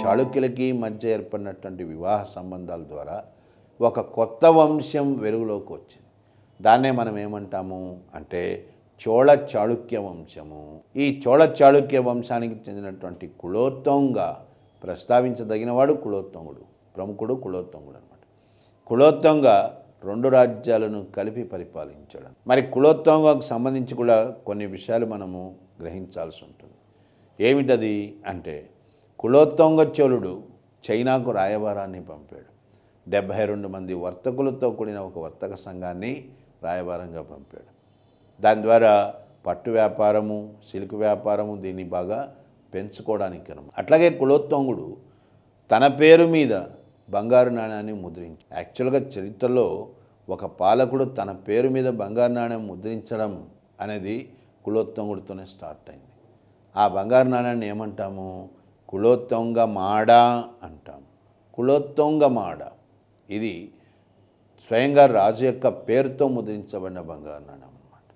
చాళుక్యులకి మధ్య ఏర్పడినటువంటి వివాహ సంబంధాల ద్వారా ఒక కొత్త వంశం వెలుగులోకి వచ్చింది. దాన్నే మనం ఏమంటాము అంటే చోళ చాళుక్య వంశము. ఈ చోళ చాళుక్య వంశానికి చెందినటువంటి కులోత్తుంగ ప్రస్తావించదగినవాడు కులోత్తుంగుడు, ప్రముఖుడు కులోత్తుంగుడు అనమాట. కులోత్తుంగ 2 రాజ్యాలను కలిపి పరిపాలించాడు. మరి కులోత్తుంగకు సంబంధించి కూడా కొన్ని విషయాలు మనము గ్రహించాల్సి ఉంటుంది. ఏమిటది అంటే కులోత్తుంగ చోళుడు చైనాకు రాయబారాన్ని పంపాడు. 72 మంది వర్తకులతో కూడిన ఒక వర్తక సంఘాన్ని రాయబారంగా పంపాడు. దాని ద్వారా పట్టు వ్యాపారము, సిల్క్ వ్యాపారము దీన్ని బాగా పెంచుకోవడానికి అనమాట. అట్లాగే కులోత్తుంగుడు తన పేరు మీద బంగారు నాణ్యాన్ని ముద్రించాడు. యాక్చువల్గా చరిత్రలో ఒక పాలకుడు తన పేరు మీద బంగారు నాణ్యం ముద్రించడం అనేది కులోత్తుంగుడితోనే స్టార్ట్ అయింది. ఆ బంగారు నాణ్యాన్ని ఏమంటాము? కులోత్తుంగ మాడ అంటాము. కులోత్తుంగ మాడ ఇది స్వయంగా రాజు యొక్క పేరుతో ముద్రించబడిన బంగారు నాణ్యం అన్నమాట.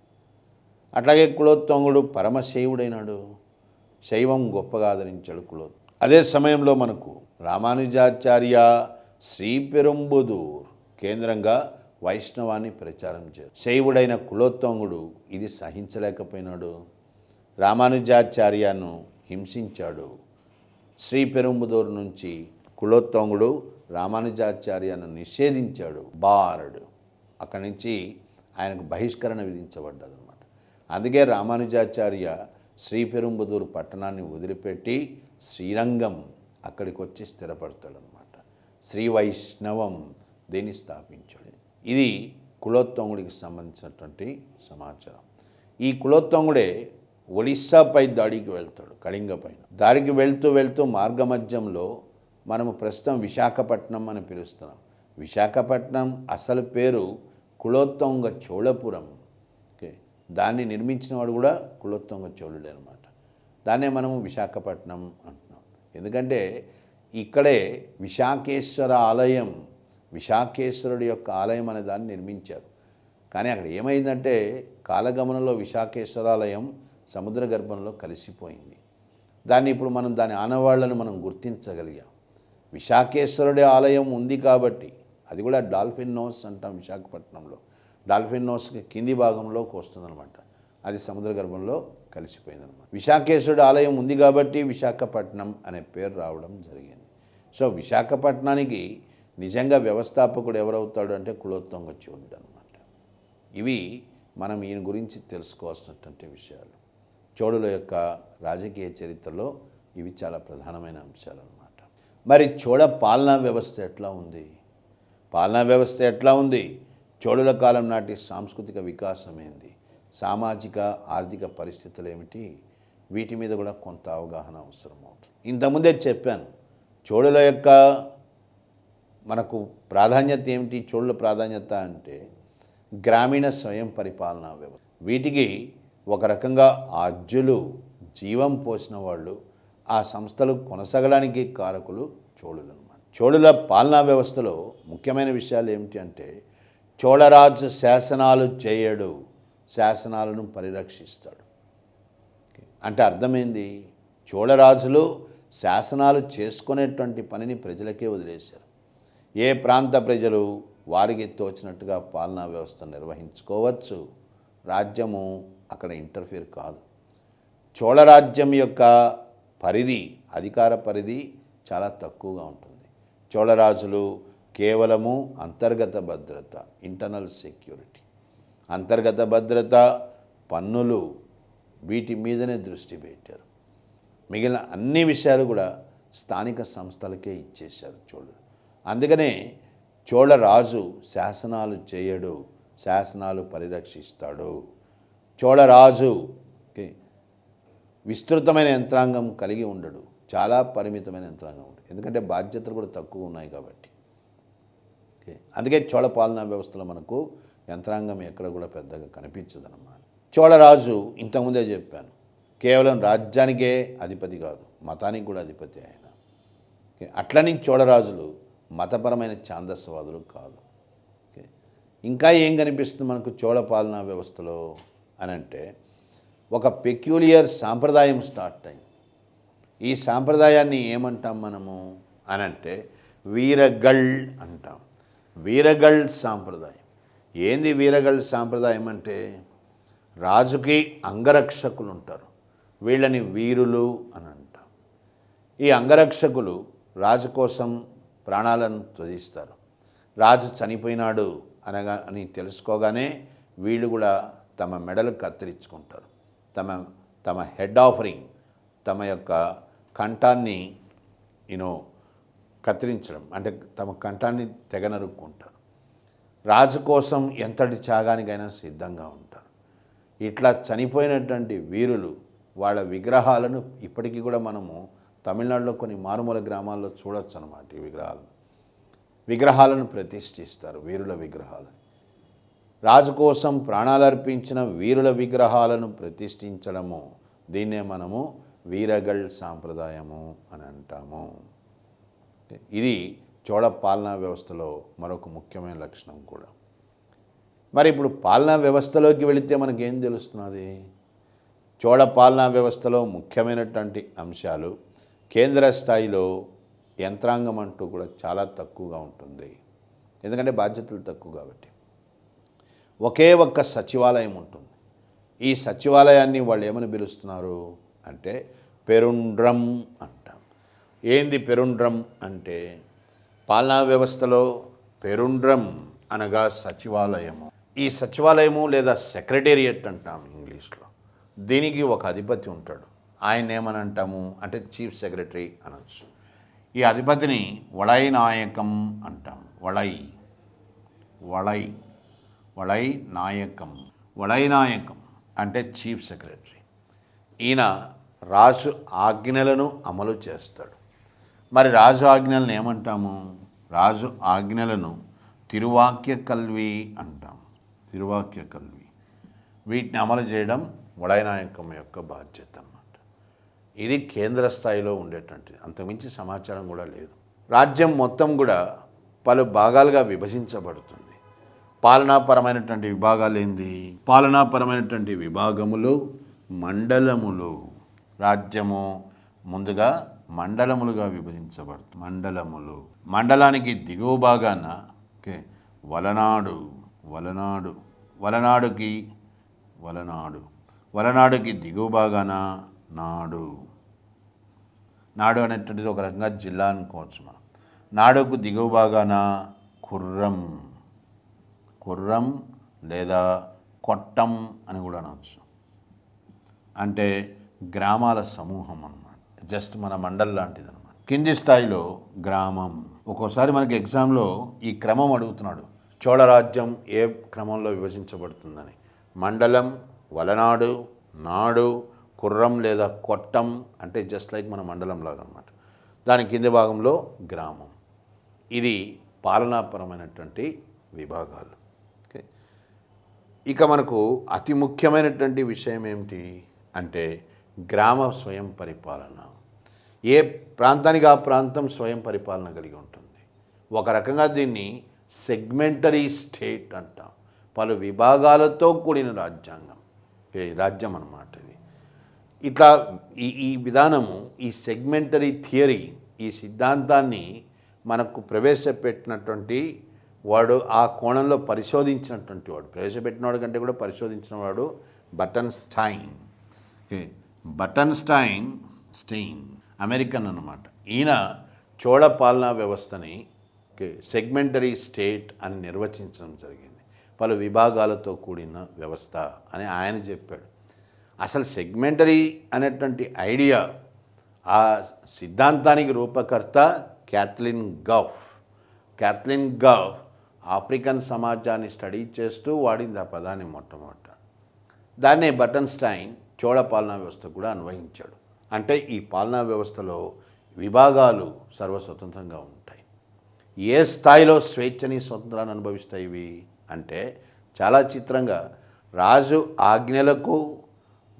అట్లాగే కులోత్తుంగుడు పరమశైవుడైనాడు. శైవం గొప్పగా ఆదరించాడు కులోత్తుంగుడు. అదే సమయంలో మనకు రామానుజాచార్య శ్రీపెరుంబుదూర్ కేంద్రంగా వైష్ణవాన్ని ప్రచారం చేశాడు. శైవుడైన కులోత్తుంగుడు ఇది సహించలేకపోయినాడు. రామానుజాచార్యను హింసించాడు. శ్రీపెరుంబుదూర్ నుంచి కులోత్తుంగుడు రామానుజాచార్యను నిషేధించాడు. బారడు. అక్కడి నుంచి ఆయనకు బహిష్కరణ విధించబడ్డదన్నమాట. అందుకే రామానుజాచార్య శ్రీపెరుంబుదూర్ పట్టణాన్ని వదిలిపెట్టి శ్రీరంగం అక్కడికి వచ్చి స్థిరపడతాడనమాట. శ్రీ వైష్ణవం దీన్ని స్థాపించాడు. ఇది కులోత్తుంగుడికి సంబంధించినటువంటి సమాచారం. ఈ కులోత్తుంగుడే ఒడిస్సాపై దాడికి వెళ్తాడు. కళింగ పైన దాడికి వెళ్తూ మార్గమధ్యంలో మనము ప్రస్తుతం విశాఖపట్నం అని పిలుస్తున్నాం. విశాఖపట్నం అసలు పేరు కులోత్తుంగ చోళపురం. ఓకే, దాన్ని నిర్మించిన వాడు కూడా కులోత్తుంగ చోళుడే అనమాట. దాన్నే మనము విశాఖపట్నం అంటున్నాం. ఎందుకంటే ఇక్కడే విశాఖేశ్వర ఆలయం, విశాఖేశ్వరుడి యొక్క ఆలయం అనే దాన్ని నిర్మించారు. కానీ అక్కడ ఏమైందంటే కాలగమనంలో విశాఖేశ్వరాలయం సముద్ర గర్భంలో కలిసిపోయింది. దాన్ని ఇప్పుడు మనం దాని ఆనవాళ్లను మనం గుర్తించగలిగాం. విశాఖేశ్వరుడి ఆలయం ఉంది కాబట్టి, అది కూడా డాల్ఫిన్ నోస్ అంటాం విశాఖపట్నంలో. డాల్ఫిన్ నోస్కి కింది భాగంలోకి వస్తుందన్నమాట. అది సముద్ర గర్భంలో కలిసిపోయిందన్నమాట. విశాఖేశ్వరుడి ఆలయం ఉంది కాబట్టి విశాఖపట్నం అనే పేరు రావడం జరిగింది. సో విశాఖపట్నానికి నిజంగా వ్యవస్థాపకుడు ఎవరవుతాడు అంటే కులోత్తుంగ చోళుడు అనమాట. ఇవి మనం ఈయన గురించి తెలుసుకోవాల్సినటువంటి విషయాలు. చోళుల యొక్క రాజకీయ చరిత్రలో ఇవి చాలా ప్రధానమైన అంశాలు అన్నమాట. మరి చోళ పాలనా వ్యవస్థ ఎట్లా ఉంది? పాలనా వ్యవస్థ ఎట్లా ఉంది? చోళుల కాలం నాటి సాంస్కృతిక వికాసం ఏంది? సామాజిక ఆర్థిక పరిస్థితులు ఏమిటి? వీటి మీద కూడా కొంత అవగాహన అవసరం అవుతుంది. ఇంతకుముందే చెప్పాను, చోళుల యొక్క మనకు ప్రాధాన్యత ఏమిటి? చోళుల ప్రాధాన్యత అంటే గ్రామీణ స్వయం పరిపాలనా వ్యవస్థ. వీటికి ఒక రకంగా ఆద్యులు జీవం పోసిన వాళ్ళు, ఆ సంస్థలు కొనసాగడానికి కారకులు చోళులు అన్నమాట. చోళుల పాలనా వ్యవస్థలో ముఖ్యమైన విషయాలు ఏమిటి అంటే చోళరాజు శాసనాలు చేయడు, శాసనాలను పరిరక్షిస్తాడు. అంటే అర్థమైంది, చోళరాజులు శాసనాలు చేసుకునేటువంటి పనిని ప్రజలకే వదిలేశారు. ఏ ప్రాంత ప్రజలు వారికి తోచినట్టుగా పాలనా వ్యవస్థ నిర్వహించుకోవచ్చు. రాజ్యము అక్కడ ఇంటర్ఫియర్ కాదు. చోళరాజ్యం యొక్క పరిధి, అధికార పరిధి చాలా తక్కువగా ఉంటుంది. చోళరాజులు కేవలము అంతర్గత భద్రత, ఇంటర్నల్ సెక్యూరిటీ, అంతర్గత భద్రత, పన్నులు, వీటి మీదనే దృష్టి పెట్టారు. మిగిలిన అన్ని విషయాలు కూడా స్థానిక సంస్థలకే ఇచ్చేశారు చోళులు. అందుకనే చోళరాజు శాసనాలు చేయడు, శాసనాలు పరిరక్షిస్తాడు. చోళరాజు విస్తృతమైన యంత్రాంగం కలిగి ఉండడు, చాలా పరిమితమైన యంత్రాంగం ఉంటుంది. ఎందుకంటే బాధ్యతలు కూడా తక్కువ ఉన్నాయి కాబట్టి. అందుకే చోళ పాలనా వ్యవస్థలో మనకు యంత్రాంగం ఎక్కడ కూడా పెద్దగా కనిపించదన్నమాట. చోళరాజు ఇంతకుముందే చెప్పాను, కేవలం రాజ్యానికే అధిపతి కాదు, మతానికి కూడా అధిపతి ఆయన. అట్లని చోళరాజులు మతపరమైన ఛాందస్వాదులు కాదు. ఇంకా ఏం కనిపిస్తుంది మనకు చోళ పాలనా వ్యవస్థలో అని అంటే ఒక పెక్యూలియర్ సాంప్రదాయం స్టార్ట్ అయింది. ఈ సాంప్రదాయాన్ని ఏమంటాం మనము అని అంటే వీరగళ్ అంటాం. వీరగళ్ సాంప్రదాయం. ఏంది వీరగళ్ సాంప్రదాయం అంటే, రాజుకి అంగరక్షకులు ఉంటారు, వీళ్ళని వీరులు అని అంటాం. ఈ అంగరక్షకులు రాజు కోసం ప్రాణాలను త్యజిస్తారు. రాజు చనిపోయినాడు అని తెలుసుకోగానే వీళ్ళు కూడా తమ మెడలు కత్తిరించుకుంటారు. తమ తమ హెడ్ ఆఫరింగ్, తమ యొక్క కంఠాన్ని కత్తిరించడం అంటే తమ కంఠాన్ని తెగ నరుక్కుంటారు. రాజు కోసం ఎంతటి త్యాగానికైనా సిద్ధంగా ఉంటారు. ఇట్లా చనిపోయినటువంటి వీరులు వాళ్ళ విగ్రహాలను ఇప్పటికీ కూడా మనము తమిళనాడులో కొన్ని మారుమూల గ్రామాల్లో చూడొచ్చు అన్నమాట. ఈ విగ్రహాలను ప్రతిష్ఠిస్తారు, వీరుల విగ్రహాలను. రాజు కోసం ప్రాణాలు అర్పించిన వీరుల విగ్రహాలను ప్రతిష్ఠించడము, దీన్నే మనము వీరగళ్ సాంప్రదాయము అని అంటాము. ఇది చోళ పాలనా వ్యవస్థలో మరొక ముఖ్యమైన లక్షణం కూడా. మరి ఇప్పుడు పాలనా వ్యవస్థలోకి వెళితే మనకేం తెలుస్తున్నది? చోళ పాలనా వ్యవస్థలో ముఖ్యమైనటువంటి అంశాలు, కేంద్ర స్థాయిలో యంత్రాంగం అంటూ కూడా చాలా తక్కువగా ఉంటుంది. ఎందుకంటే బాధ్యతలు తక్కువ కాబట్టి. ఒకే ఒక్క సచివాలయం ఉంటుంది. ఈ సచివాలయాన్ని వాళ్ళు ఏమని పిలుస్తున్నారు అంటే పెరుండ్రం అంటాం. ఏంది పెరుండ్రం అంటే, పాలనా వ్యవస్థలో పెరుండ్రం అనగా సచివాలయము. ఈ సచివాలయము లేదా సెక్రటేరియట్ అంటాం ఇంగ్లీష్లో. దీనికి ఒక అధిపతి ఉంటాడు. ఆయన ఏమని అంటాము అంటే చీఫ్ సెక్రటరీ అనొచ్చు. ఈ అధిపతిని వళై నాయకం అంటాం. వళై నాయకం అంటే చీఫ్ సెక్రటరీ. ఈయన రాజు ఆజ్ఞలను అమలు చేస్తాడు. మరి రాజు ఆజ్ఞలను ఏమంటాము? రాజు ఆజ్ఞలను తిరువాక్య కల్వి అంటాం. తిరువాక్య కల్వి. వీటిని అమలు చేయడం వళైనాయకం యొక్క బాధ్యత అన్నమాట. ఇది కేంద్ర స్థాయిలో ఉండేటువంటిది. అంతకుమించి సమాచారం కూడా లేదు. రాజ్యం మొత్తం కూడా పలు భాగాలుగా విభజించబడుతుంది. పాలనాపరమైనటువంటి విభాగాలు ఏంది? పాలనాపరమైనటువంటి విభాగములు మండలములు. రాజ్యము ముందుగా మండలములుగా విభజించబడుతుంది. మండలానికి దిగువ భాగాన వలనాడుకి దిగువ భాగాన నాడు అనేటువంటిది ఒక రకంగా జిల్లా అనుకోవచ్చు మనం. నాడుకు దిగువ భాగాన కుర్రం లేదా కొట్టం అని కూడా అనవచ్చు. అంటే గ్రామాల సమూహం అన్నమాట. జస్ట్ మన మండల్ లాంటిది అనమాట. కింది స్థాయిలో గ్రామం. ఒక్కోసారి మనకి ఎగ్జామ్లో ఈ క్రమం అడుగుతున్నాడు, చోళరాజ్యం ఏ క్రమంలో విభజించబడుతుందని. మండలం, వలనాడు, నాడు, కుర్రం లేదా కొట్టం అంటే జస్ట్ లైక్ మన మండలం లాగా అనమాట. దాని కింది భాగంలో గ్రామం. ఇది పాలనాపరమైనటువంటి విభాగాలు. ఓకే. ఇక మనకు అతి ముఖ్యమైనటువంటి విషయం ఏమిటి అంటే గ్రామ స్వయం పరిపాలన. ఏ ప్రాంతానికి ఆ ప్రాంతం స్వయం పరిపాలన కలిగి ఉంటుంది. ఒక రకంగా దీన్ని సెగ్మెంటరీ స్టేట్ అంటాం. పలు విభాగాలతో కూడిన రాజ్యం అన్నమాట ఇది. ఇట్లా ఈ విధానము, ఈ సెగ్మెంటరీ థియరీ, ఈ సిద్ధాంతాన్ని మనకు ప్రవేశపెట్టినటువంటి వాడు, ఆ కోణంలో పరిశోధించినటువంటి వాడు, ప్రవేశపెట్టినవాడు కంటే కూడా పరిశోధించిన వాడు స్టెయిన్ అమెరికన్ అన్నమాట. ఈయన చోళ పాలనా వ్యవస్థని సెగ్మెంటరీ స్టేట్ అని నిర్వచించడం జరిగింది. పలు విభాగాలతో కూడిన వ్యవస్థ అని ఆయన చెప్పాడు. అసలు సెగ్మెంటరీ అనేటువంటి ఐడియా, ఆ సిద్ధాంతానికి రూపకర్త క్యాథ్లిన్ గఫ్ ఆఫ్రికన్ సమాజాన్ని స్టడీ చేస్తూ వాడింది ఆ పదాన్ని మొట్టమొదట. దాన్నే బటన్స్టైన్ చోళ పాలనా వ్యవస్థ కూడా అన్వయించాడు. అంటే ఈ పాలనా వ్యవస్థలో విభాగాలు సర్వస్వతంత్రంగా ఉంటాయి. ఏ స్థాయిలో స్వేచ్ఛని, స్వతంత్రాన్ని అనుభవిస్తాయి ఇవి అంటే, చాలా చిత్రంగా రాజు ఆజ్ఞలకు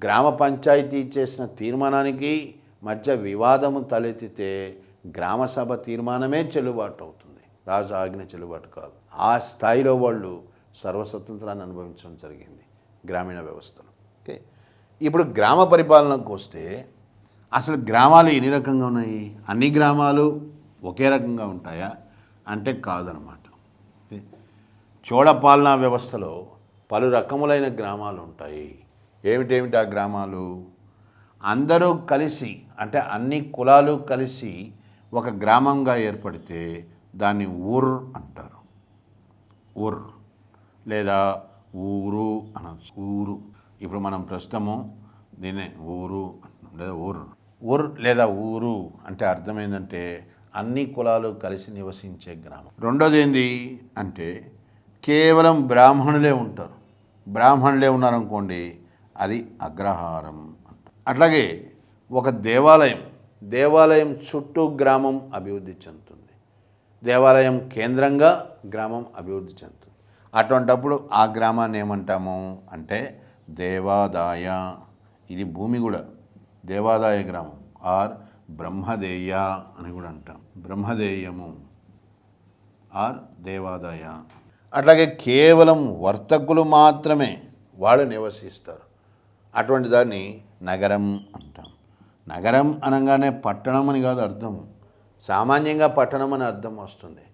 గ్రామ పంచాయతీ చేసిన తీర్మానానికి మధ్య వివాదము తలెత్తితే గ్రామ సభ తీర్మానమే చెల్లుబాటు అవుతుంది, రాజు ఆజ్ఞ చెల్లుబాటు కాదు. ఆ స్థాయిలో వాళ్ళు సర్వస్వతంత్రాన్ని అనుభవించడం జరిగింది గ్రామీణ వ్యవస్థలో. ఓకే. ఇప్పుడు గ్రామ పరిపాలనకు వస్తే అసలు గ్రామాలు ఎన్ని రకంగా ఉన్నాయి? అన్ని గ్రామాలు ఒకే రకంగా ఉంటాయా అంటే కాదనమాట. చోళ పాలనా వ్యవస్థలో పలు రకములైన గ్రామాలు ఉంటాయి. ఏమిటేమిటి ఆ గ్రామాలు? అందరూ కలిసి అంటే అన్ని కులాలు కలిసి ఒక గ్రామంగా ఏర్పడితే దాన్ని ఊర్ అంటారు. ఊర్ లేదా ఊరు అనొచ్చు. ఊరు ఇప్పుడు మనం ప్రస్తుతము దీన్నే ఊరు అంటున్నాం, లేదా ఊర్ లేదా ఊరు అంటే అర్థమైందంటే అన్ని కులాలు కలిసి నివసించే గ్రామం. రెండోది ఏంది అంటే కేవలం బ్రాహ్మణులే ఉంటారు. బ్రాహ్మణులే ఉన్నారనుకోండి, అది అగ్రహారం అంటారు. అట్లాగే ఒక దేవాలయం చుట్టూ గ్రామం అభివృద్ధి చెందుతుంది. దేవాలయం కేంద్రంగా గ్రామం అభివృద్ధి చెందుతుంది. అటువంటప్పుడు ఆ గ్రామాన్ని ఏమంటాము అంటే దేవాదాయ. ఇది భూమి కూడా దేవాదాయ గ్రామం ఆర్ బ్రహ్మదేయ అని కూడా అంటాం. బ్రహ్మదేయము ఆర్ దేవాదాయ. అట్లాగే కేవలం వర్తకులు మాత్రమే వాళ్ళు నివసిస్తారు. అటువంటి దాన్ని నగరం అంటాం. నగరం అనగానే పట్టణం అని కాదు అర్థం. సామాన్యంగా పట్టణం అని అర్థం వస్తుంది.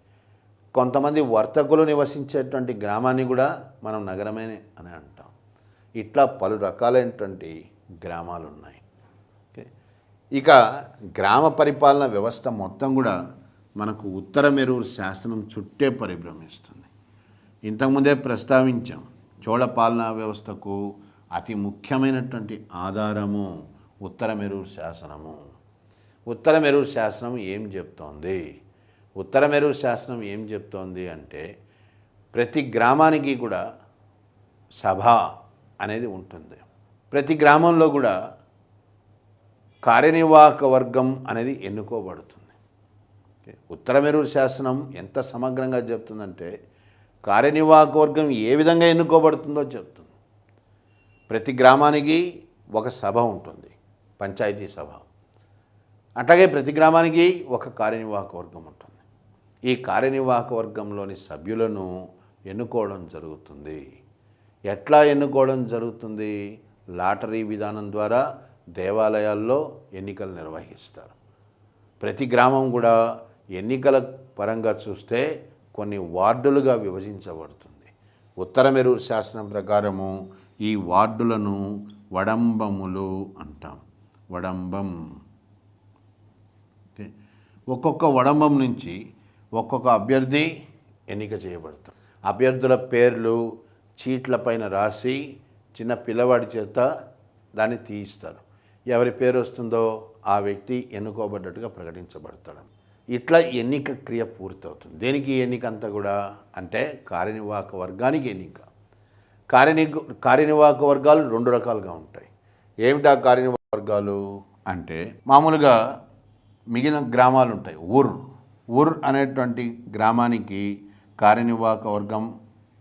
కొంతమంది వర్తకులు నివసించేటువంటి గ్రామాన్ని కూడా మనం నగరమే అని అంటాం. ఇట్లా పలు రకాలైనటువంటి గ్రామాలు ఉన్నాయి. ఇక గ్రామ పరిపాలన వ్యవస్థ మొత్తం కూడా మనకు ఉత్తర మెరూరు శాసనం చుట్టే పరిభ్రమిస్తుంది. ఇంతకుముందే ప్రస్తావించాం, చోళ పాలనా వ్యవస్థకు అతి ముఖ్యమైనటువంటి ఆధారము ఉత్తర మెరూరు శాసనము. ఉత్తర మెరూరు శాసనం ఏం చెప్తోంది? ఉత్తర మెరూరు శాసనం ఏం చెప్తోంది అంటే ప్రతి గ్రామానికి కూడా సభ అనేది ఉంటుంది. ప్రతి గ్రామంలో కూడా కార్యనిర్వాహక వర్గం అనేది ఎన్నుకోబడుతుంది. ఉత్తర మెరూరు శాసనం ఎంత సమగ్రంగా చెప్తుందంటే కార్యనిర్వాహక వర్గం ఏ విధంగా ఎన్నుకోబడుతుందో చెప్తుంది. ప్రతి గ్రామానికి ఒక సభ ఉంటుంది, పంచాయతీ సభ. అట్లాగే ప్రతి గ్రామానికి ఒక కార్యనిర్వాహక వర్గం ఉంటుంది. ఈ కార్యనిర్వాహక వర్గంలోని సభ్యులను ఎన్నుకోవడం జరుగుతుంది. ఎట్లా ఎన్నుకోవడం జరుగుతుంది? లాటరీ విధానం ద్వారా దేవాలయాల్లో ఎన్నికలు నిర్వహిస్తారు. ప్రతి గ్రామం కూడా ఎన్నికల పరంగా చూస్తే కొన్ని వార్డులుగా విభజించబడుతుంది. ఉత్తర మెరూరు శాసనం ప్రకారము ఈ వార్డులను వడంబములు అంటాం. వడంబం. ఒక్కొక్క వడంబం నుంచి ఒక్కొక్క అభ్యర్థి ఎన్నిక చేయబడతారు. అభ్యర్థుల పేర్లు చీట్లపైన రాసి చిన్న పిల్లవాడి చేత దాన్ని తీయిస్తారు. ఎవరి పేరు వస్తుందో ఆ వ్యక్తి ఎన్నుకోబడ్డట్టుగా ప్రకటించబడతాడు. ఇట్లా ఎన్నిక క్రియ పూర్తవుతుంది. దేనికి ఎన్నిక అంతా కూడా అంటే కార్యనిర్వాహక వర్గానికి ఎన్నిక. కార్యనిర్వాహక వర్గాలు రెండు రకాలుగా ఉంటాయి. ఏమిటా కార్యనిర్వాహక వర్గాలు అంటే మామూలుగా మిగిలిన గ్రామాలు ఉంటాయి. ఊర్ అనేటువంటి గ్రామానికి కార్యనిర్వాహక వర్గం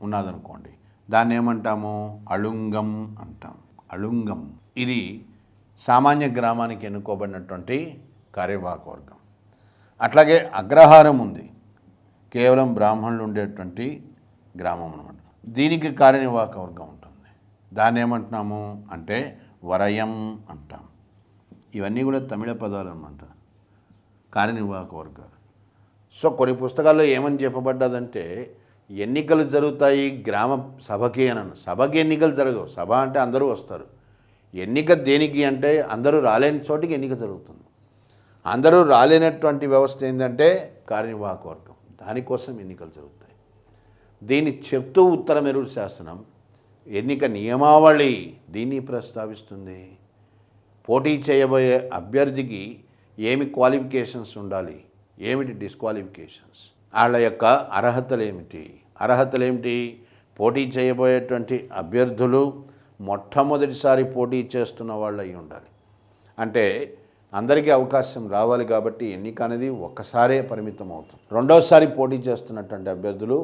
ఉన్నదనుకోండి, దాన్ని ఏమంటాము? అళుంగం అంటాం. అళుంగం ఇది సామాన్య గ్రామానికి ఎన్నుకోబడినటువంటి కార్యనిర్వాహక వర్గం. అట్లాగే అగ్రహారం ఉంది, కేవలం బ్రాహ్మణులు ఉండేటువంటి గ్రామం అన్నమాట. దీనికి కార్యనిర్వాహక వర్గం ఉంటుంది. దాన్ని ఏమంటున్నాము అంటే వరయం అంటాం. ఇవన్నీ కూడా తమిళ పదాలు అన్నమాట, కార్యనిర్వాహక వర్గాలు. సో కొన్ని పుస్తకాల్లో ఏమని చెప్పబడ్డదంటే ఎన్నికలు జరుగుతాయి గ్రామ సభకి అని. సభకి ఎన్నికలు జరగవు. సభ అంటే అందరూ వస్తారు. ఎన్నిక దేనికి అంటే అందరూ రాలేని చోటికి ఎన్నిక జరుగుతుంది. అందరూ రాలేనటువంటి వ్యవస్థ ఏంటంటే కార్యనిర్వాహక వర్గం, దానికోసం ఎన్నికలు జరుగుతాయి. దీన్ని చెప్తూ ఉత్తర మెరూరు శాసనం ఎన్నిక నియమావళి దీన్ని ప్రస్తావిస్తుంది. పోటీ చేయబోయే అభ్యర్థికి ఏమి క్వాలిఫికేషన్స్ ఉండాలి, ఏమిటి డిస్క్వాలిఫికేషన్స్, వాళ్ళ యొక్క అర్హతలు ఏమిటి? పోటీ చేయబోయేటువంటి అభ్యర్థులు మొట్టమొదటిసారి పోటీ చేస్తున్న వాళ్ళు అయి ఉండాలి. అంటే అందరికీ అవకాశం రావాలి కాబట్టి ఎన్నిక అనేది ఒక్కసారే పరిమితం అవుతుంది. రెండోసారి పోటీ చేస్తున్నటువంటి అభ్యర్థులు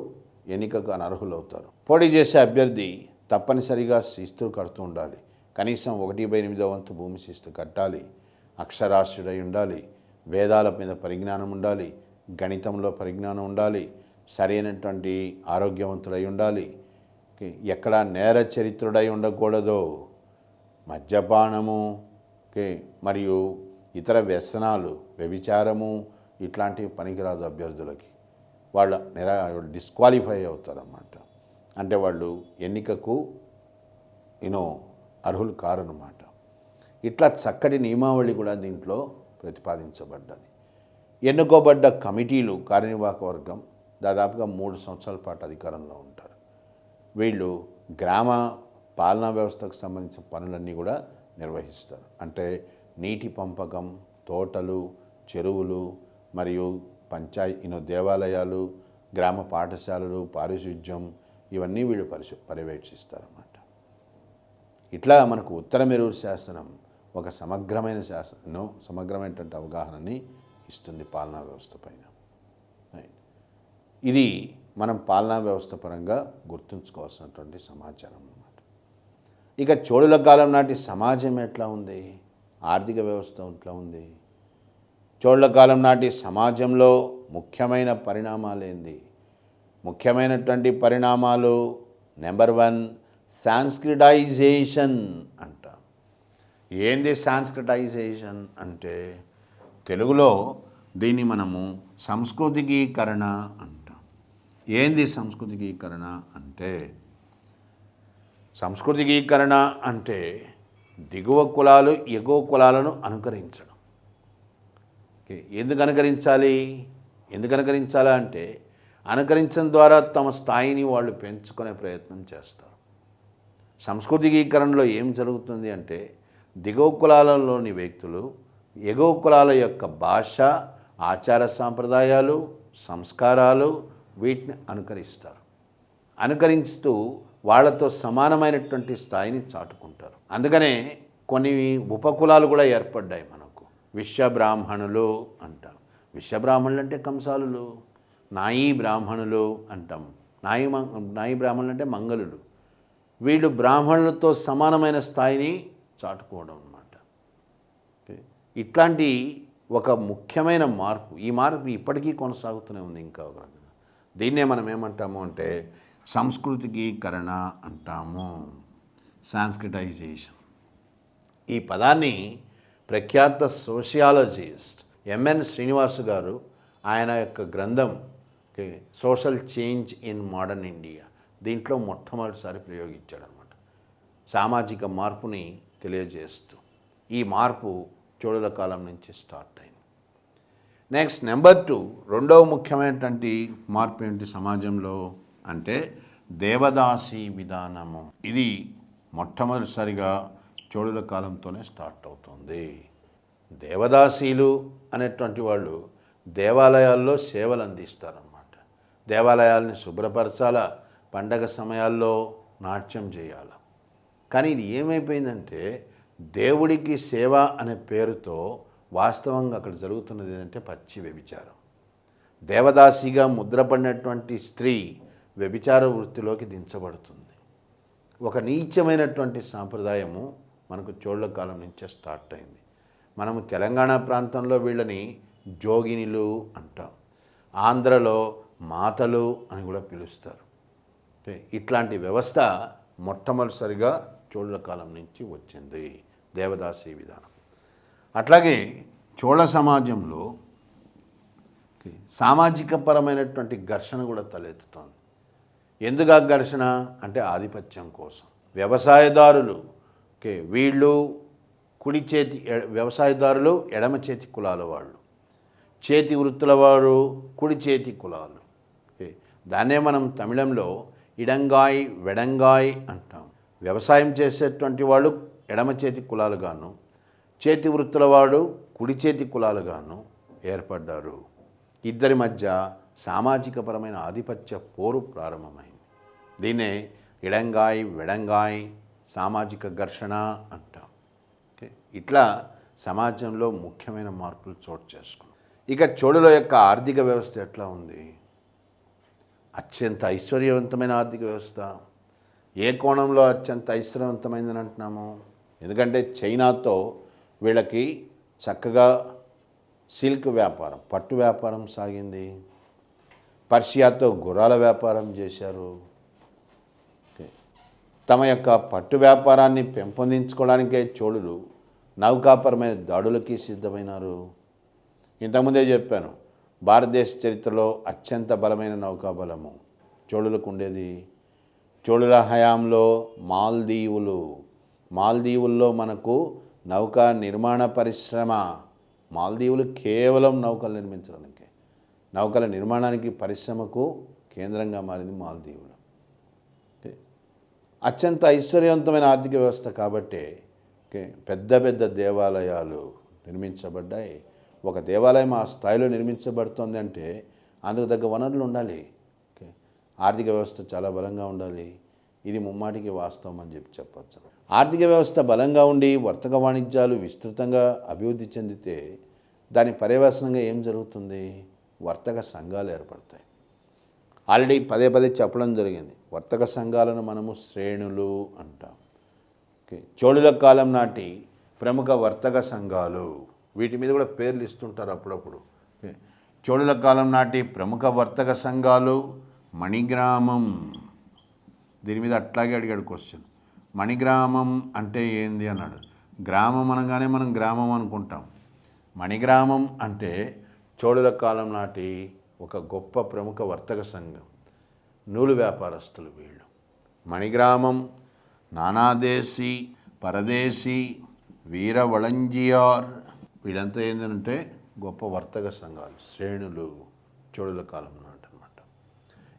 ఎన్నికకు అనర్హులు అవుతారు. పోటీ చేసే అభ్యర్థి తప్పనిసరిగా శిస్తు కడుతూ ఉండాలి. కనీసం 1/8 వంతు భూమి శిస్తు కట్టాలి. అక్షరాస్యుడై ఉండాలి. వేదాల మీద పరిజ్ఞానం ఉండాలి. గణితంలో పరిజ్ఞానం ఉండాలి. సరైనటువంటి ఆరోగ్యవంతుడై ఉండాలి. ఎక్కడ నేర చరిత్రుడై ఉండకూడదు. మద్యపానము మరియు ఇతర వ్యసనాలు, వ్యభిచారము ఇట్లాంటివి పనికిరాదు అభ్యర్థులకి. వాళ్ళ డిస్క్వాలిఫై అవుతారన్నమాట. అంటే వాళ్ళు ఎన్నికకు అర్హులు కారన్నమాట. ఇట్లా చక్కటి నియమావళి కూడా దీంట్లో ప్రతిపాదించబడ్డది. ఎన్నుకోబడ్డ కమిటీలు, కార్యనిర్వాహక వర్గం దాదాపుగా 3 సంవత్సరాల పాటు అధికారంలో ఉంటారు. వీళ్ళు గ్రామ పాలనా వ్యవస్థకు సంబంధించిన పనులన్నీ కూడా నిర్వహిస్తారు. అంటే నీటి పంపకం, తోటలు, చెరువులు మరియు దేవాలయాలు, గ్రామ పాఠశాలలు, పారిశుధ్యం ఇవన్నీ వీళ్ళు పర్యవేక్షిస్తారన్నమాట. ఇట్లా మనకు ఉత్తర మెరూరు శాసనం ఒక సమగ్రమైనటువంటి అవగాహనని ఇస్తుంది పాలనా వ్యవస్థ పైన. ఇది మనం పాలనా వ్యవస్థ పరంగా గుర్తుంచుకోవాల్సినటువంటి సమాచారం అన్నమాట. ఇక చోళుల కాలం నాటి సమాజం ఎట్లా ఉంది, ఆర్థిక వ్యవస్థ ఎట్లా ఉంది? చోళుల కాలం నాటి సమాజంలో ముఖ్యమైన పరిణామాలు ఏంది? ముఖ్యమైనటువంటి పరిణామాలు నెంబర్ 1 సాంస్క్రిటైజేషన్ అంట. ఏంది సాంస్క్రిటైజేషన్ అంటే? తెలుగులో దీన్ని మనము సంస్కృతికీకరణ అంటాం. ఏంది సంస్కృతికీకరణ అంటే? సంస్కృతికీకరణ అంటే దిగువ కులాలు ఎగువ కులాలను అనుకరించడం. ఎందుకు అనుకరించాలా అంటే అనుకరించడం ద్వారా తమ స్థాయిని వాళ్ళు పెంచుకునే ప్రయత్నం చేస్తారు. సంస్కృతికీకరణలో ఏం జరుగుతుంది అంటే దిగువ కులాలలోని వ్యక్తులు ఎగువ కులాల యొక్క భాష, ఆచార సాంప్రదాయాలు, సంస్కారాలు వీటిని అనుకరిస్తారు. అనుకరిస్తూ వాళ్ళతో సమానమైనటువంటి స్థాయిని చాటుకుంటారు. అందుకనే కొన్ని ఉపకులాలు కూడా ఏర్పడ్డాయి మనకు. విశ్వబ్రాహ్మణులు అంటాం. విశ్వబ్రాహ్మణులు అంటే కంసాలులు. నాయీ బ్రాహ్మణులు అంటాం. నాయీ బ్రాహ్మణులు అంటే మంగళులు. వీళ్ళు బ్రాహ్మణులతో సమానమైన స్థాయిని చాటుకోవడం అన్నమాట. ఇట్లాంటి ఒక ముఖ్యమైన మార్పు, ఈ మార్పు ఇప్పటికీ కొనసాగుతూనే ఉంది. ఇంకా ఒక రకంగా దీన్నే మనం ఏమంటాము అంటే సంస్కృతికీకరణ అంటాము, సాంస్క్రిటైజేషన్. ఈ పదాన్ని ప్రఖ్యాత సోషియాలజిస్ట్ ఎంఎన్ శ్రీనివాస్ గారు ఆయన యొక్క గ్రంథం social change in modern India దీంట్లో మొట్టమొదటిసారి ప్రయోగించాడనమాట. సామాజిక మార్పుని తెలియజేస్తూ ఈ మార్పు చోళుల కాలం నుంచి స్టార్ట్ అయింది. నెక్స్ట్ నెంబర్ 2 రెండవ ముఖ్యమైనటువంటి మార్పు ఏంటి సమాజంలో అంటే దేవదాసి విధానము. ఇది మొట్టమొదటిసారిగా చోళుల కాలంతోనే స్టార్ట్ అవుతుంది. దేవదాసీలు అనేటువంటి వాళ్ళు దేవాలయాల్లో సేవలు అందిస్తారన్నమాట. దేవాలయాల్ని శుభ్రపరచాలా, పండగ సమయాల్లో నాట్యం చేయాలి. కానీ ఇది ఏమైపోయిందంటే దేవుడికి సేవ అనే పేరుతో వాస్తవంగా అక్కడ జరుగుతున్నది ఏంటంటే పచ్చి వ్యభిచారం. దేవదాసిగా ముద్రపడినటువంటి స్త్రీ వ్యభిచార వృత్తిలోకి దించబడుతుంది. ఒక నీచమైనటువంటి సాంప్రదాయము మనకు చోళుల కాలం నుంచే స్టార్ట్ అయింది. మనము తెలంగాణ ప్రాంతంలో వీళ్ళని జోగినిలు అంటాం, ఆంధ్రలో మాతలు అని కూడా పిలుస్తారు. ఇట్లాంటి వ్యవస్థ మొట్టమొదటిసారిగా చోళుల కాలం నుంచి వచ్చింది, దేవదాసి విధానం. అట్లాగే చోళ సమాజంలో సామాజిక పరమైనటువంటి ఘర్షణ కూడా తలెత్తుతోంది. ఎందుకు ఆ ఘర్షణ అంటే ఆధిపత్యం కోసం. వ్యవసాయదారులు వీళ్ళు కుడి చేతి వ్యవసాయదారులు ఎడమ చేతి కులాల వాళ్ళు, చేతి వృత్తుల వారు కుడి చేతి కులాలు. దాన్నే మనం తమిళంలో ఇడంగాయ్ వెడంగాయ్ అంటాం. వ్యవసాయం చేసేటువంటి వాళ్ళు ఎడమ చేతి కులాలుగాను, చేతి వృత్తుల వాడు కుడి చేతి కులాలుగాను ఏర్పడ్డారు. ఇద్దరి మధ్య సామాజికపరమైన ఆధిపత్య పోరు ప్రారంభమైంది. దీన్నే ఇడంగాయ్ వెడంగాయ్ సామాజిక ఘర్షణ అంటాం. ఇట్లా సమాజంలో ముఖ్యమైన మార్పులు చోటు చేసుకున్నాం. ఇక చోళుల యొక్క ఆర్థిక వ్యవస్థ ఎట్లా ఉంది? అత్యంత ఐశ్వర్యవంతమైన ఆర్థిక వ్యవస్థ. ఏ కోణంలో అత్యంత ఐశ్వర్యవంతమైందని అంటున్నాము? ఎందుకంటే చైనాతో వీళ్ళకి చక్కగా సిల్క్ వ్యాపారం, పట్టు వ్యాపారం సాగింది. పర్షియాతో గుర్రాల వ్యాపారం చేశారు. తమ యొక్క పట్టు వ్యాపారాన్ని పెంపొందించుకోవడానికే చోళులు నౌకాపరమైన దాడులకి సిద్ధమైనారు. ఇంతకుముందే చెప్పాను, భారతదేశ చరిత్రలో అత్యంత బలమైన నౌకాబలము చోళులకు ఉండేది. చోళుల హయాంలో మాల్దీవుల్లో మనకు నౌకా నిర్మాణ పరిశ్రమ, మాల్దీవులు కేవలం నౌకలు నిర్మించడానికి, నౌకల నిర్మాణానికి పరిశ్రమకు కేంద్రంగా మారింది మాల్దీవులు. అత్యంత ఐశ్వర్యవంతమైన ఆర్థిక వ్యవస్థ కాబట్టి పెద్ద పెద్ద దేవాలయాలు నిర్మించబడ్డాయి. ఒక దేవాలయం ఆ స్థాయిలో నిర్మించబడుతుంది అంటే అందుకు తగ్గ వనరులు ఉండాలి. ఆర్థిక వ్యవస్థ చాలా బలంగా ఉండాలి. ఇది ముమ్మాటికి వాస్తవం అని చెప్పచ్చు. ఆర్థిక వ్యవస్థ బలంగా ఉండి వర్తక వాణిజ్యాలు విస్తృతంగా అభివృద్ధి చెందితే దాని పర్యవసనంగా ఏం జరుగుతుంది? వర్తక సంఘాలు ఏర్పడతాయి. ఆల్రెడీ పదే చెప్పడం జరిగింది. వర్తక సంఘాలను మనము శ్రేణులు అంటాం. చోళుల కాలం నాటి ప్రముఖ వర్తక సంఘాలు, వీటి మీద కూడా పేర్లు ఇస్తుంటారు అప్పుడప్పుడు. చోళుల కాలం నాటి ప్రముఖ వర్తక సంఘాలు మణిగ్రామం. దీని మీద అట్లాగే అడిగాడు క్వశ్చన్. మణిగ్రామం అంటే ఏంది అన్నాడు. గ్రామం అనగానే మనం గ్రామం అనుకుంటాం. మణిగ్రామం అంటే చోళుల కాలం నాటి ఒక గొప్ప ప్రముఖ వర్తక సంఘం, నూలు వ్యాపారస్తులు వీళ్ళు. మణిగ్రామం, నానాదేశీ, పరదేశీ, వీరవళంజియార్, వీళ్ళంతా ఏంటంటే గొప్ప వర్తక సంఘాలు, శ్రేణులు చోళుల కాలం నాటి అనమాట.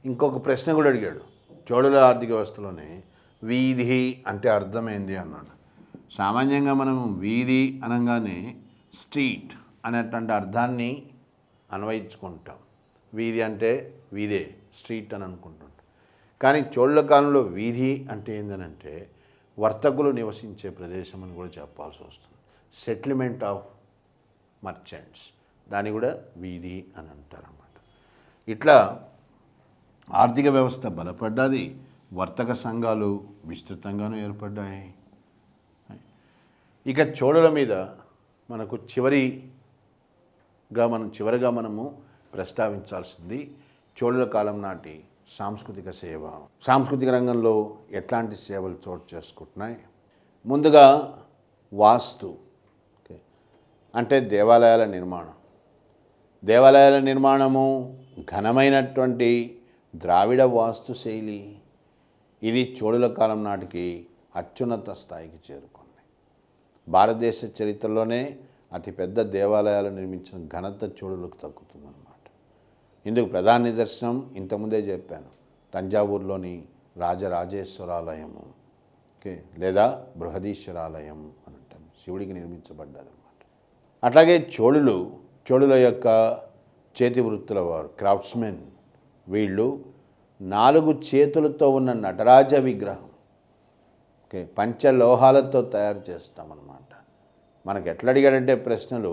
ఇంకొక ప్రశ్న కూడా అడిగాడు. చోళుల ఆర్థిక వ్యవస్థలోనే వీధి అంటే అర్థమైంది అన్నాడు. సామాన్యంగా మనం వీధి అనగానే స్ట్రీట్ అనేటువంటి అర్థాన్ని అన్వయించుకుంటాం. వీధి అంటే వీధే, స్ట్రీట్ అని అనుకుంటుంటాం. కానీ చోళుల కాలంలో వీధి అంటే ఏంటంటే వర్తకులు నివసించే ప్రదేశం అని కూడా చెప్పాల్సి వస్తుంది. సెటిల్మెంట్ ఆఫ్ మర్చెంట్స్, దాన్ని కూడా వీధి అని అంటారన్నమాట. ఇట్లా ఆర్థిక వ్యవస్థ బలపడ్డది, వర్తక సంఘాలు విస్తృతంగానూ ఏర్పడ్డాయి. ఇక చోళుల మీద మనకు చివరిగా మనము ప్రస్తావించాల్సింది చోళుల కాలం నాటి సాంస్కృతిక సేవ. సాంస్కృతిక రంగంలో ఎట్లాంటి సేవలు చోటు చేసుకుంటున్నాయి? ముందుగా వాస్తు, అంటే దేవాలయాల నిర్మాణము ఘనమైనటువంటి ద్రావిడ వాస్తు శైలి. ఇది చోళుల కాలం నాటికి అత్యున్నత స్థాయికి చేరుకుంది. భారతదేశ చరిత్రలోనే అతిపెద్ద దేవాలయాలు నిర్మించిన ఘనత చోళులకు దక్కుతుందన్నమాట. ఇందుకు ప్రధాన నిదర్శనం ఇంతకుముందే చెప్పాను, తంజావూరులోని రాజరాజేశ్వరాలయము, లేదా బృహదీశ్వరాలయం అని అంటాం, శివుడికి నిర్మించబడ్డదన్నమాట. అట్లాగే చోళుల యొక్క చేతి వృత్తుల వారు, క్రాఫ్ట్స్మెన్, వీళ్ళు 4 చేతులతో ఉన్న నటరాజ విగ్రహం పంచలోహాలతో తయారు చేస్తామన్నమాట. మనకు ఎట్లా అడిగాడంటే ప్రశ్నలు,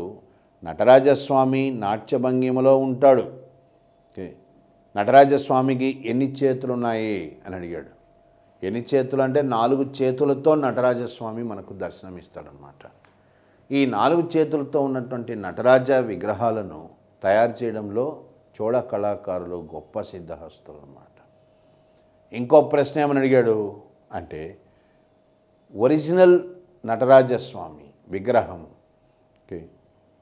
నటరాజస్వామి నాట్యభంగిమలో ఉంటాడు, నటరాజస్వామికి ఎన్ని చేతులు ఉన్నాయి అని అడిగాడు. ఎన్ని చేతులు అంటే 4 చేతులతో నటరాజస్వామి మనకు దర్శనమిస్తాడనమాట. ఈ 4 చేతులతో ఉన్నటువంటి నటరాజ విగ్రహాలను తయారు చేయడంలో చోళ కళాకారులు గొప్ప సిద్ధహస్తులు అన్నమాట. ఇంకో ప్రశ్న ఏమని అడిగాడు అంటే, ఒరిజినల్ నటరాజస్వామి విగ్రహం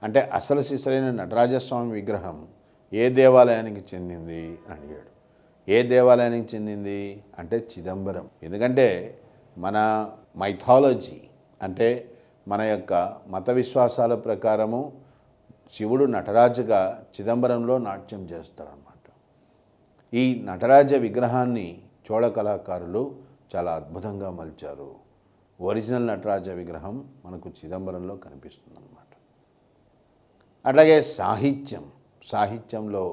అంటే అసలు సిసలైన నటరాజస్వామి విగ్రహం ఏ దేవాలయానికి చెందింది అని అడిగాడు. ఏ దేవాలయానికి చెందింది అంటే చిదంబరం. ఎందుకంటే మన మైథాలజీ అంటే మన యొక్క మత విశ్వాసాల ప్రకారము శివుడు నటరాజుగా చిదంబరంలో నాట్యం చేస్తాడనమాట. ఈ నటరాజ విగ్రహాన్ని చోళ కళాకారులు చాలా అద్భుతంగా మలిచారు. ఒరిజినల్ నటరాజ విగ్రహం మనకు చిదంబరంలో కనిపిస్తుందన్నమాట. అట్లాగే సాహిత్యంలో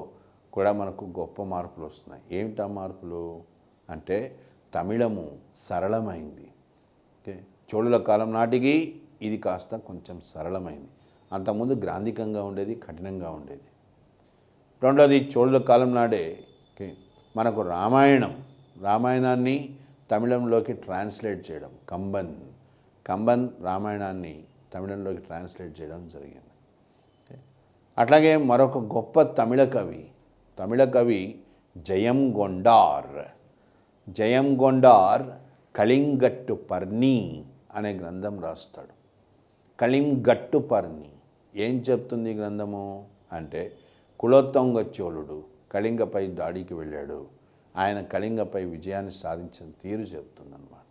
కూడా మనకు గొప్ప మార్పులు వస్తున్నాయి. ఏమిటా మార్పులు అంటే, తమిళము సరళమైంది. చోళుల కాలం నాటికి ఇది కాస్త కొంచెం సరళమైంది. అంతకుముందు గ్రాంధికంగా ఉండేది, కఠినంగా ఉండేది. రెండోది, చోళుల కాలం నాడే మనకు రామాయణాన్ని తమిళంలోకి ట్రాన్స్లేట్ చేయడం, కంబన్ రామాయణాన్ని తమిళంలోకి ట్రాన్స్లేట్ చేయడం జరిగింది. అట్లాగే మరొక గొప్ప తమిళ కవి జయం గొండార్ కళింగట్టు పర్ణి అనే గ్రంథం రాస్తాడు. కళింగట్టు పర్ణి. ఏం చెప్తుంది ఈ గ్రంథము అంటే కులోత్తుంగ చోళుడు కళింగపై దాడికి వెళ్ళాడు, ఆయన కళింగపై విజయాన్ని సాధించిన తీరు చెప్తుందన్నమాట.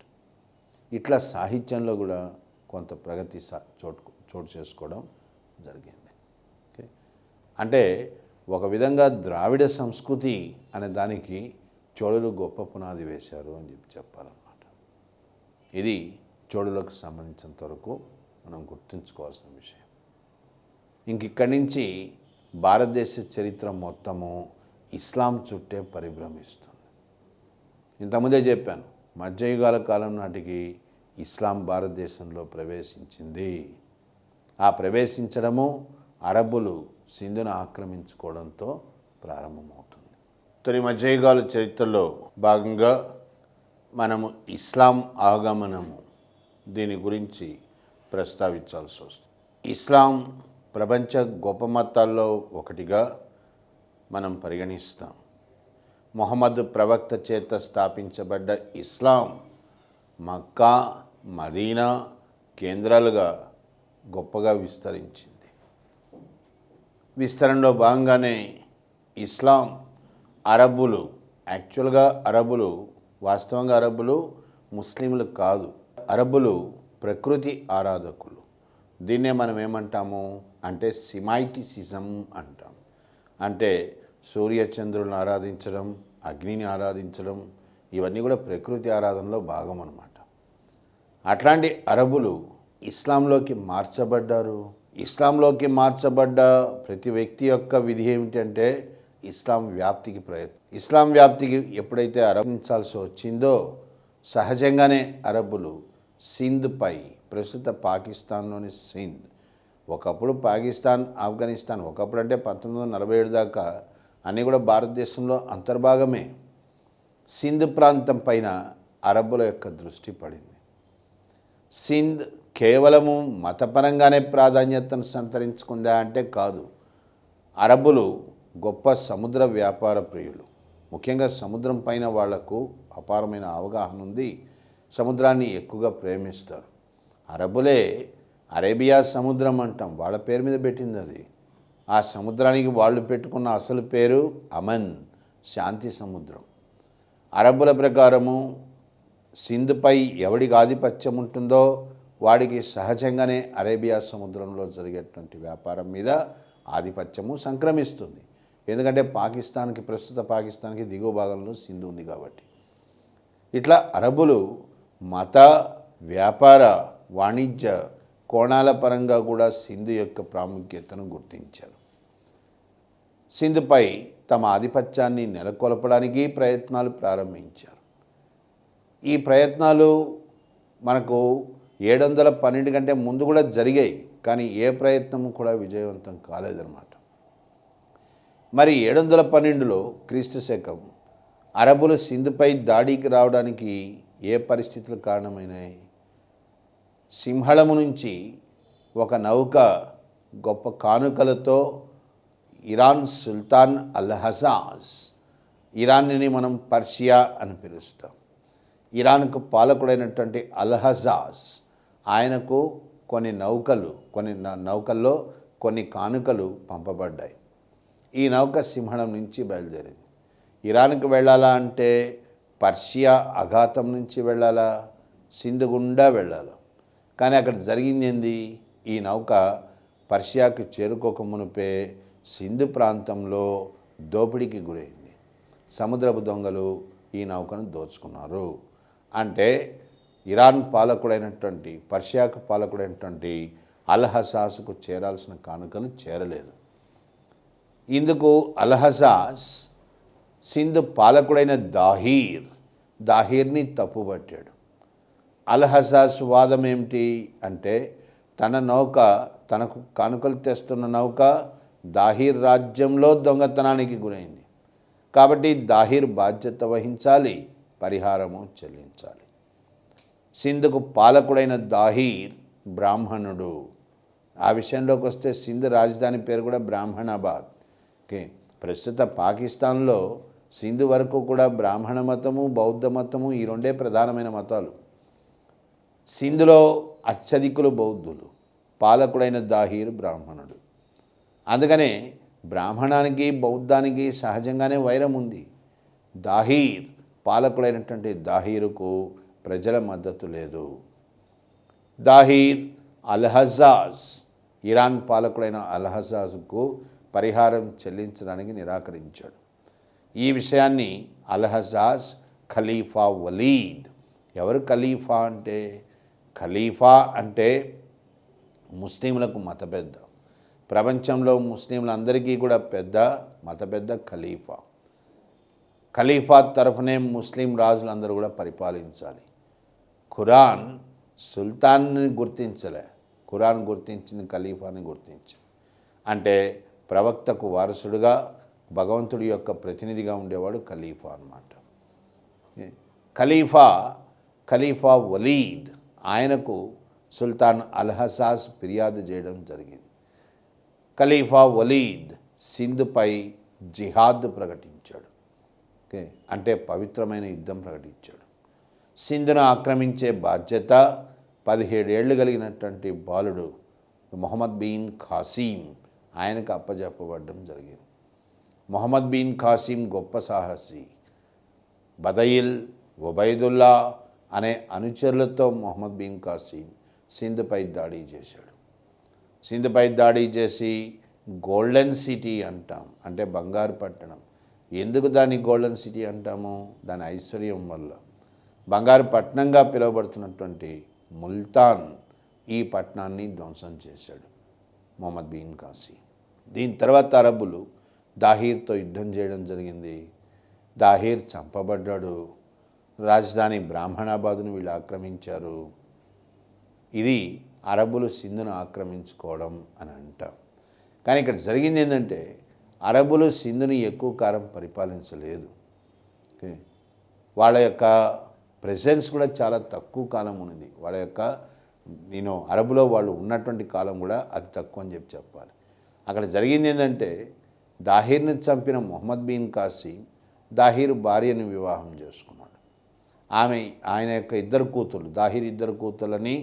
ఇట్లా సాహిత్యంలో కూడా కొంత ప్రగతి చోటు చేసుకోవడం జరిగింది. ఓకే, అంటే ఒక విధంగా ద్రావిడ సంస్కృతి అనే దానికి చోళులు గొప్ప పునాది వేశారు అని చెప్పాలన్నమాట. ఇది చోళులకు సంబంధించినంత వరకు మనం గుర్తుంచుకోవాల్సిన విషయం. ఇక్కడి నుంచి భారతదేశ చరిత్ర మొత్తము ఇస్లాం చుట్టే పరిభ్రమిస్తుంది. ఇంతకుముందే చెప్పాను, మధ్యయుగాల కాలం నాటికి ఇస్లాం భారతదేశంలో ప్రవేశించింది. ఆ ప్రవేశించడము అరబ్బులు సింధును ఆక్రమించుకోవడంతో ప్రారంభమవుతుంది. తొలి మధ్యయుగాల చరిత్రలో భాగంగా మనము ఇస్లాం ఆగమనము దీని గురించి ప్రస్తావించాల్సి వస్తుంది. ఇస్లాం ప్రపంచ గొప్ప మతాల్లో ఒకటిగా మనం పరిగణిస్తాం. మొహమ్మద్ ప్రవక్త చేత స్థాపించబడ్డ ఇస్లాం మక్కా, మదీనా కేంద్రాలుగా గొప్పగా విస్తరించింది. విస్తరణలో భాగంగానే ఇస్లాం అరబ్బులు, యాక్చువల్గా అరబ్బులు, వాస్తవంగా అరబ్బులు ముస్లింలు కాదు, అరబ్బులు ప్రకృతి ఆరాధకులు. దీన్నే మనం ఏమంటాము అంటే సిమైటిసిజం అంటాం. అంటే సూర్యచంద్రులను ఆరాధించడం, అగ్నిని ఆరాధించడం, ఇవన్నీ కూడా ప్రకృతి ఆరాధనలో భాగం అన్నమాట. అట్లాంటి అరబులు ఇస్లాంలోకి మార్చబడ్డారు. ఇస్లాంలోకి మార్చబడ్డ ప్రతి వ్యక్తి యొక్క విధి ఏమిటంటే ఇస్లాం వ్యాప్తికి ప్రయత్నం. ఇస్లాం వ్యాప్తికి ఎప్పుడైతే ఆరంభించాల్సి వచ్చిందో సహజంగానే అరబ్బులు సింధ్పై, ప్రస్తుత పాకిస్తాన్లోని సింధ్, ఒకప్పుడు పాకిస్తాన్, ఆఫ్ఘనిస్తాన్, ఒకప్పుడు అంటే 1947 దాకా అన్నీ కూడా భారతదేశంలో అంతర్భాగమే. సింధ్ ప్రాంతం పైన అరబ్బుల యొక్క దృష్టి పడింది. సింధ్ కేవలము మతపరంగానే ప్రాధాన్యతను సంతరించుకుందా అంటే కాదు. అరబ్బులు గొప్ప సముద్ర వ్యాపార ప్రియులు. ముఖ్యంగా సముద్రం పైన వాళ్లకు అపారమైన అవగాహన ఉంది. సముద్రాన్ని ఎక్కువగా ప్రేమిస్తారు. అరబ్బులే అరేబియా సముద్రం అంటాం, వాళ్ళ పేరు మీద పెట్టింది అది. ఆ సముద్రానికి వాళ్ళు పెట్టుకున్న అసలు పేరు అమన్, శాంతి సముద్రం. అరబ్బుల ప్రకారము సింధుపై ఎవడికి ఆధిపత్యం ఉంటుందో వాడికి సహజంగానే అరేబియా సముద్రంలో జరిగేటువంటి వ్యాపారం మీద ఆధిపత్యము సంక్రమిస్తుంది. ఎందుకంటే పాకిస్తాన్కి, ప్రస్తుత పాకిస్తాన్కి దిగువ భాగంలో సింధు ఉంది కాబట్టి. ఇట్లా అరబ్బులు మత, వ్యాపార, వాణిజ్య కోణాల పరంగా కూడా సింధు యొక్క ప్రాముఖ్యతను గుర్తించారు. సింధుపై తమ ఆధిపత్యాన్ని నెలకొల్పడానికి ప్రయత్నాలు ప్రారంభించారు. ఈ ప్రయత్నాలు మనకు 712 కంటే ముందు కూడా జరిగాయి, కానీ ఏ ప్రయత్నము కూడా విజయవంతం కాలేదన్నమాట. మరి 712లో క్రీస్తు శకం అరబ్బులు సింధుపై దాడికి రావడానికి ఏ పరిస్థితులు కారణమైనాయి? సింహళము నుంచి ఒక నౌక గొప్ప కానుకలతో ఇరాన్ సుల్తాన్ అల్-హజాజ్, ఇరాన్ని మనం పర్షియా అని పిలుస్తాం, ఇరాన్కు పాలకుడైనటువంటి అల్-హజాజ్, ఆయనకు కొన్ని నౌకల్లో కొన్ని కానుకలు పంపబడ్డాయి. ఈ నౌక సింహళం నుంచి బయలుదేరింది. ఇరాన్కు వెళ్ళాలా అంటే పర్షియా అఘాతం నుంచి వెళ్ళాలా, సింధు గుండా వెళ్ళాలా. కానీ అక్కడ జరిగింది ఏంది? ఈ నౌక పర్షియాకు చేరుకోక మునిపే సింధు ప్రాంతంలో దోపిడీకి గురైంది. సముద్రపు దొంగలు ఈ నౌకను దోచుకున్నారు. అంటే ఇరాన్ పాలకుడైనటువంటి, పర్షియాకు పాలకుడైనటువంటి అల్-హజాజ్కు చేరాల్సిన కానుకలు చేరలేదు. ఇందుకు అల్-హజాజ్ సింధు పాలకుడైన దాహీర్ని తప్పుపట్టాడు. అల్-హజాజ్ వాదం ఏమిటి అంటే తన నౌక, తనకు కానుకలు తెస్తున్న నౌక దాహీర్ రాజ్యంలో దొంగతనానికి గురైంది కాబట్టి దాహీర్ బాధ్యత వహించాలి, పరిహారము చెల్లించాలి. సింధుకు పాలకుడైన దాహీర్ బ్రాహ్మణుడు. ఆ విషయంలోకి వస్తే సింధు రాజధాని పేరు కూడా బ్రాహ్మణాబాద్. ఓకే, ప్రస్తుత పాకిస్తాన్లో సింధు వరకు కూడా బ్రాహ్మణ మతము, బౌద్ధ మతము, ఈ రెండే ప్రధానమైన మతాలు. సింధులో అత్యధికులు బౌద్ధులు, పాలకుడైన దాహీర్ బ్రాహ్మణుడు. అందుకనే బ్రాహ్మణానికి బౌద్ధానికి సహజంగానే వైరం ఉంది. దాహీర్ పాలకుడైనటువంటి దాహీరుకు ప్రజల మద్దతు లేదు. దాహీర్ అల్-హజ్జాజ్ ఇరాన్ పాలకుడైన అల్-హజ్జాజ్కు పరిహారం చెల్లించడానికి నిరాకరించాడు. ఈ విషయాన్ని అల్-హజ్జాజ్ ఖలీఫా వలీద్, ఎవరు ఖలీఫా అంటే, ఖలీఫా అంటే ముస్లింలకు మత పెద్ద, ప్రపంచంలో ముస్లింలందరికీ కూడా పెద్ద మత పెద్ద ఖలీఫా. ఖలీఫా తరఫునే ముస్లిం రాజులందరూ కూడా పరిపాలించాలి. ఖురాన్ సుల్తాన్ని గుర్తించలే, ఖురాన్ గుర్తించింది ఖలీఫాని గుర్తించింది. అంటే ప్రవక్తకు వారసుడుగా భగవంతుడి యొక్క ప్రతినిధిగా ఉండేవాడు ఖలీఫా అన్నమాట. ఖలీఫా వలీద్ ఆయనకు సుల్తాన్ అల్-హజ్జాజ్ ఫిర్యాదు చేయడం జరిగింది. ఖలీఫా వలీద్ సింధుపై జిహాద్ ప్రకటించాడు. అంటే పవిత్రమైన యుద్ధం ప్రకటించాడు. సింధును ఆక్రమించే బాధ్యత 17 ఏళ్ళు కలిగినటువంటి బాలుడు మొహమ్మద్ బిన్ ఖాసీం ఆయనకు అప్పజెప్పబడడం జరిగింది. మొహమ్మద్ బిన్ ఖాసీం గొప్ప సాహసి. బదయిల్, ఉబైదుల్లా అనే అనుచరులతో మొహమ్మద్ బిన్ ఖాసీం సింధుపై దాడి చేశాడు. సింధుపై దాడి చేసి గోల్డెన్ సిటీ అంటాం, అంటే బంగారు పట్టణం. ఎందుకు దాన్ని గోల్డెన్ సిటీ అంటాము? దాని ఐశ్వర్యం వల్ల. బంగారు పట్టణంగా పిలువబడుతున్నటువంటి ముల్తాన్ ఈ పట్టణాన్ని ధ్వంసం చేశాడు మొహమ్మద్ బిన్ ఖాసీం. దీని తర్వాత అరబ్బులు దాహీర్తో యుద్ధం చేయడం జరిగింది. దాహీర్ చంపబడ్డాడు. రాజధాని బ్రాహ్మణాబాదును వీళ్ళు ఆక్రమించారు. ఇది అరబ్బులు సింధును ఆక్రమించుకోవడం అని అంటాం. కానీ ఇక్కడ జరిగింది ఏంటంటే అరబ్బులు సింధుని ఎక్కువ కాలం పరిపాలించలేదు. వాళ్ళ యొక్క ప్రెసెన్స్ కూడా చాలా తక్కువ కాలం ఉన్నది. వాళ్ళ యొక్క అరబులో వాళ్ళు ఉన్నటువంటి కాలం కూడా అది తక్కువ అని చెప్పాలి. అక్కడ జరిగింది ఏంటంటే దాహీర్ని చంపిన మొహమ్మద్ బిన్ ఖాసీం దాహీర్ భార్యను వివాహం చేసుకున్నాడు. ఆయన యొక్క ఇద్దరు కూతుళ్ళు, దాహీర్ ఇద్దరు కూతుళ్ళని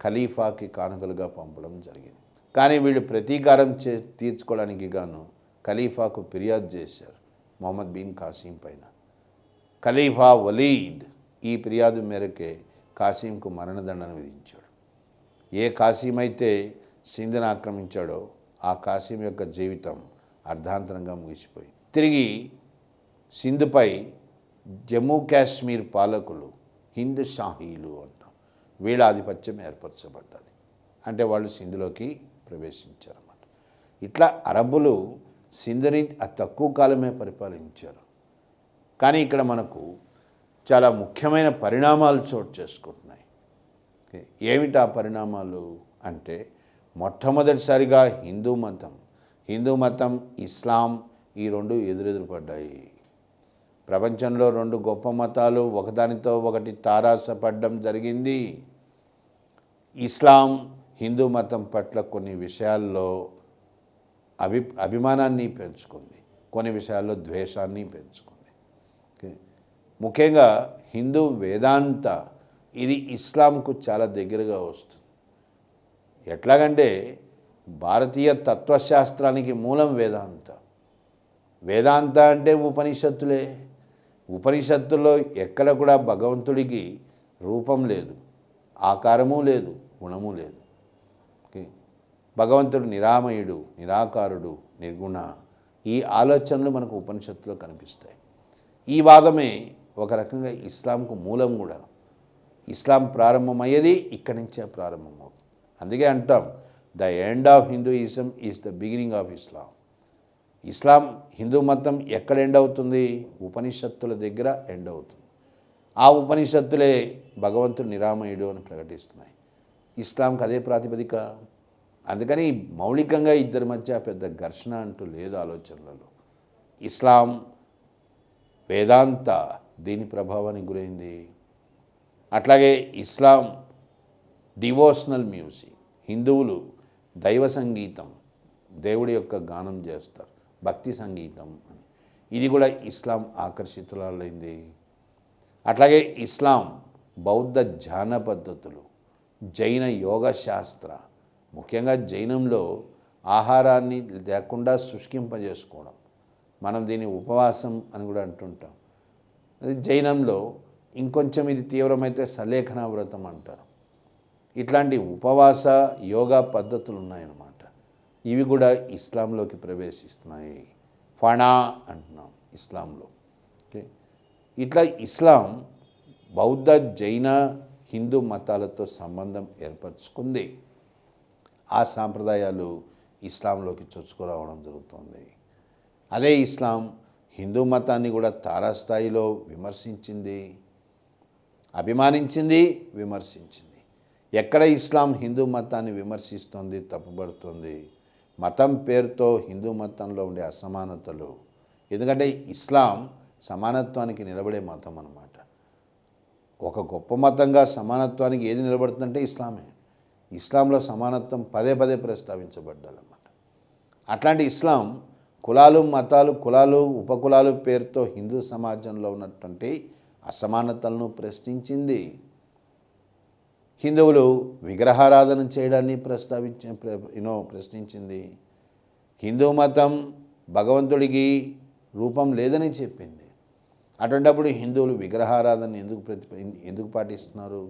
ఖలీఫాకి కానుకలుగా పంపడం జరిగింది. కానీ వీళ్ళు ప్రతీకారం తీర్చుకోవడానికి గాను ఖలీఫాకు ఫిర్యాదు చేశారు మొహమ్మద్ బిన్ ఖాసీం పైన. ఖలీఫా వలీద్ ఈ ఫిర్యాదు మేరకే ఖాసీంకు మరణదండన విధించాడు. ఏ ఖాసీం అయితే సింధును ఆక్రమించాడో ఆ ఖాసీం యొక్క జీవితం అర్ధాంతరంగా ముగిసిపోయింది. తిరిగి సింధుపై జమ్మూ కాశ్మీర్ పాలకులు హింద్ షాహీలు అంటాం, వీళ్ళ ఆధిపత్యం ఏర్పరచబడ్డది. అంటే వాళ్ళు సింధులోకి ప్రవేశించారన్నమాట. ఇట్లా అరబ్బులు సింధుని తక్కువ కాలమే పరిపాలించారు. కానీ ఇక్కడ మనకు చాలా ముఖ్యమైన పరిణామాలు చోటు చేసుకుంటున్నాయి. ఏమిటి ఆ పరిణామాలు అంటే, మొట్టమొదటిసారిగా హిందూ మతం ఇస్లాం ఈ రెండు ఎదురెదురు పడ్డాయి. ప్రపంచంలో రెండు గొప్ప మతాలు ఒకదానితో ఒకటి తారాసపడడం జరిగింది. ఇస్లాం హిందూ మతం పట్ల కొన్ని విషయాల్లో అభిమానాన్ని పెంచుకుంది, కొన్ని విషయాల్లో ద్వేషాన్ని పెంచుకుంది. ముఖ్యంగా హిందూ వేదాంత ఇది ఇస్లాంకు చాలా దగ్గరగా వస్తుంది. ఎట్లాగంటే భారతీయ తత్వశాస్త్రానికి మూలం వేదాంత అంటే ఉపనిషత్తులే. ఉపనిషత్తుల్లో ఎక్కడ కూడా భగవంతుడికి రూపం లేదు, ఆకారము లేదు, గుణము లేదు. భగవంతుడు నిరామయుడు, నిరాకారుడు, నిర్గుణ, ఈ ఆలోచనలు మనకు ఉపనిషత్తులో కనిపిస్తాయి. ఈ వాదమే ఒక రకంగా ఇస్లాంకు మూలం కూడా. ఇస్లాం ప్రారంభమయ్యేది ఇక్కడి నుంచే ప్రారంభమవుతుంది. అందుకే అంటాం the end of Hinduism is the beginning of Islam. ఇస్లాం హిందూ మతం ఎక్కడ ఎండ్ అవుతుంది? ఉపనిషత్తుల దగ్గర ఎండ్ అవుతుంది. ఆ ఉపనిషత్తులే భగవంతుడు నిరామయుడు అని ప్రకటిస్తున్నాయి. ఇస్లాంకి అదే ప్రాతిపదిక. అందుకని మౌలికంగా ఇద్దరి మధ్య పెద్ద ఘర్షణ అంటూ లేదు ఆలోచనలలో. ఇస్లాం వేదాంత దీని ప్రభావానికి గురైంది. అట్లాగే ఇస్లాం డివోషనల్ మ్యూజిక్, హిందువులు దైవ సంగీతం, దేవుడి యొక్క గానం చేస్తారు, భక్తి సంగీతం అని, ఇది కూడా ఇస్లాం ఆకర్షితులైంది. అట్లాగే ఇస్లాం బౌద్ధ ధ్యాన పద్ధతులు, జైన యోగ శాస్త్ర, ముఖ్యంగా జైనంలో ఆహారాన్ని లేకుండా శుష్కింపజేసుకోవడం, మనం దీన్ని ఉపవాసం అని కూడా అంటుంటాం. అది జైనంలో ఇంకొంచెం ఇది తీవ్రమైతే సలేఖన వ్రతం అంటారు. ఇట్లాంటి ఉపవాస యోగా పద్ధతులు ఉన్నాయన్నమాట. ఇవి కూడా ఇస్లాంలోకి ప్రవేశిస్తున్నాయి. ఫణా అంటున్నాం ఇస్లాంలో. ఓకే, ఇట్లా ఇస్లాం బౌద్ధ జైన హిందూ మతాలతో సంబంధం ఏర్పరచుకుంది. ఆ సాంప్రదాయాలు ఇస్లాంలోకి చొచ్చుకురావడం జరుగుతుంది. అదే ఇస్లాం హిందూ మతాన్ని కూడా తారాస్థాయిలో విమర్శించింది, అభిమానించింది, విమర్శించింది. ఎక్కడ ఇస్లాం హిందూ మతాన్ని విమర్శిస్తుంది, తప్పుపడుతుంది? మతం పేరుతో హిందూ మతంలో ఉండే అసమానతలు. ఎందుకంటే ఇస్లాం సమానత్వానికి నిలబడే మతం అన్నమాట. ఒక గొప్ప మతంగా సమానత్వానికి ఏది నిలబడుతుందంటే ఇస్లామే. ఇస్లాంలో సమానత్వం పదే పదే ప్రస్తావించబడ్డదన్నమాట. అట్లాంటి ఇస్లాం కులాలు, మతాలు, కులాలు, ఉపకులాలు పేరుతో హిందూ సమాజంలో ఉన్నటువంటి అసమానతలను ప్రశ్నించింది. హిందువులు విగ్రహారాధన చేయడాన్ని ప్రశ్నించింది. హిందూ మతం భగవంతుడికి రూపం లేదని చెప్పింది. అటువంటిప్పుడు హిందువులు విగ్రహారాధన ఎందుకు పాటిస్తున్నారు?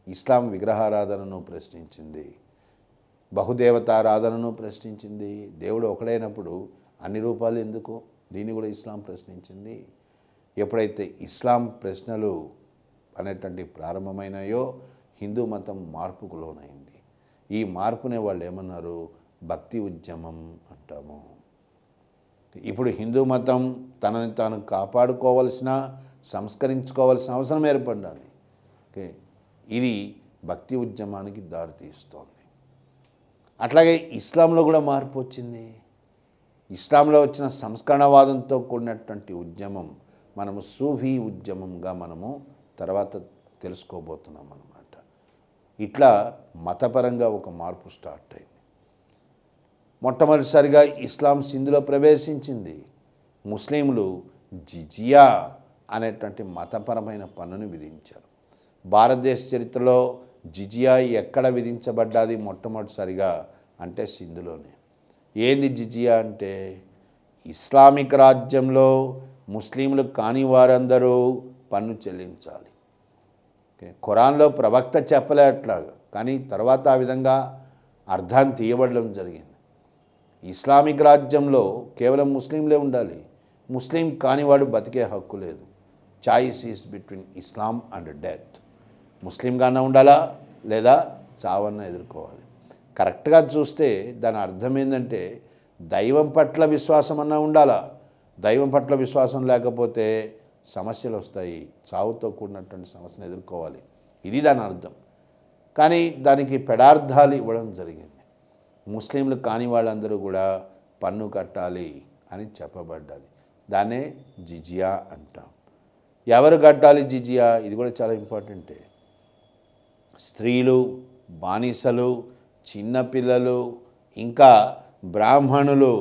ఇస్లాం విగ్రహారాధనను ప్రశ్నించింది, బహుదేవతారాధనను ప్రశ్నించింది. దేవుడు ఒకడైనప్పుడు అన్ని రూపాలు ఎందుకు? దీన్ని కూడా ఇస్లాం ప్రశ్నించింది. ఎప్పుడైతే ఇస్లాం ప్రశ్నలు అనేటువంటి ప్రారంభమైనాయో హిందూ మతం మార్పుకు లోనైంది. ఈ మార్పునే వాళ్ళు ఏమన్నారు? భక్తి ఉద్యమం అంటాము. ఇప్పుడు హిందూ మతం తనని తాను కాపాడుకోవాల్సిన, సంస్కరించుకోవాల్సిన అవసరం ఏర్పడ్డాలి. ఓకే, ఇది భక్తి ఉద్యమానికి దారితీస్తోంది. అట్లాగే ఇస్లాంలో కూడా మార్పు వచ్చింది. ఇస్లాంలో వచ్చిన సంస్కరణవాదంతో కూడినటువంటి ఉద్యమం మనము సూఫీ ఉద్యమంగా మనము తర్వాత తెలుసుకోబోతున్నాం అన్నమాట. ఇట్లా మతపరంగా ఒక మార్పు స్టార్ట్ అయింది. మొట్టమొదటిసారిగా ఇస్లాం సింధులో ప్రవేశించింది. ముస్లింలు జిజియా అనేటువంటి మతపరమైన పన్నును విధించారు. భారతదేశ చరిత్రలో జిజియా ఎక్కడ విధించబడ్డాది మొట్టమొదటిసారిగా అంటే సింధులోనే. ఏంది జిజియా అంటే? ఇస్లామిక్ రాజ్యంలో ముస్లింలు కాని వారందరూ పన్ను చెల్లించాలి. ఖురాన్లో ప్రవక్త చెప్పలే అట్లాగా, కానీ తర్వాత ఆ విధంగా అర్థాన్ని తీయబడడం జరిగింది. ఇస్లామిక్ రాజ్యంలో కేవలం ముస్లింలే ఉండాలి, ముస్లిం కానివాడు బతికే హక్కు లేదు. Choice is between Islam and death. ముస్లింగానే ఉండాలా లేదా చావన్న ఎదుర్కోవాలి. కరెక్ట్గా చూస్తే దాని అర్థం ఏంటంటే దైవం పట్ల విశ్వాసం అన్నా ఉండాలా. దైవం పట్ల విశ్వాసం లేకపోతే సమస్యలు వస్తాయి, చావుతో కూడినటువంటి సమస్యను ఎదుర్కోవాలి. ఇది దాని అర్థం. కానీ దానికి పెడార్థాలు ఇవ్వడం జరిగింది. ముస్లింలు కాని వాళ్ళందరూ కూడా పన్ను కట్టాలి అని చెప్పబడ్డది. దాన్నే జిజియా అంటాం. ఎవరు కట్టాలి జిజియా? ఇది కూడా చాలా ఇంపార్టెంటే. స్త్రీలు, బానిసలు, చిన్నపిల్లలు, ఇంకా బ్రాహ్మణులు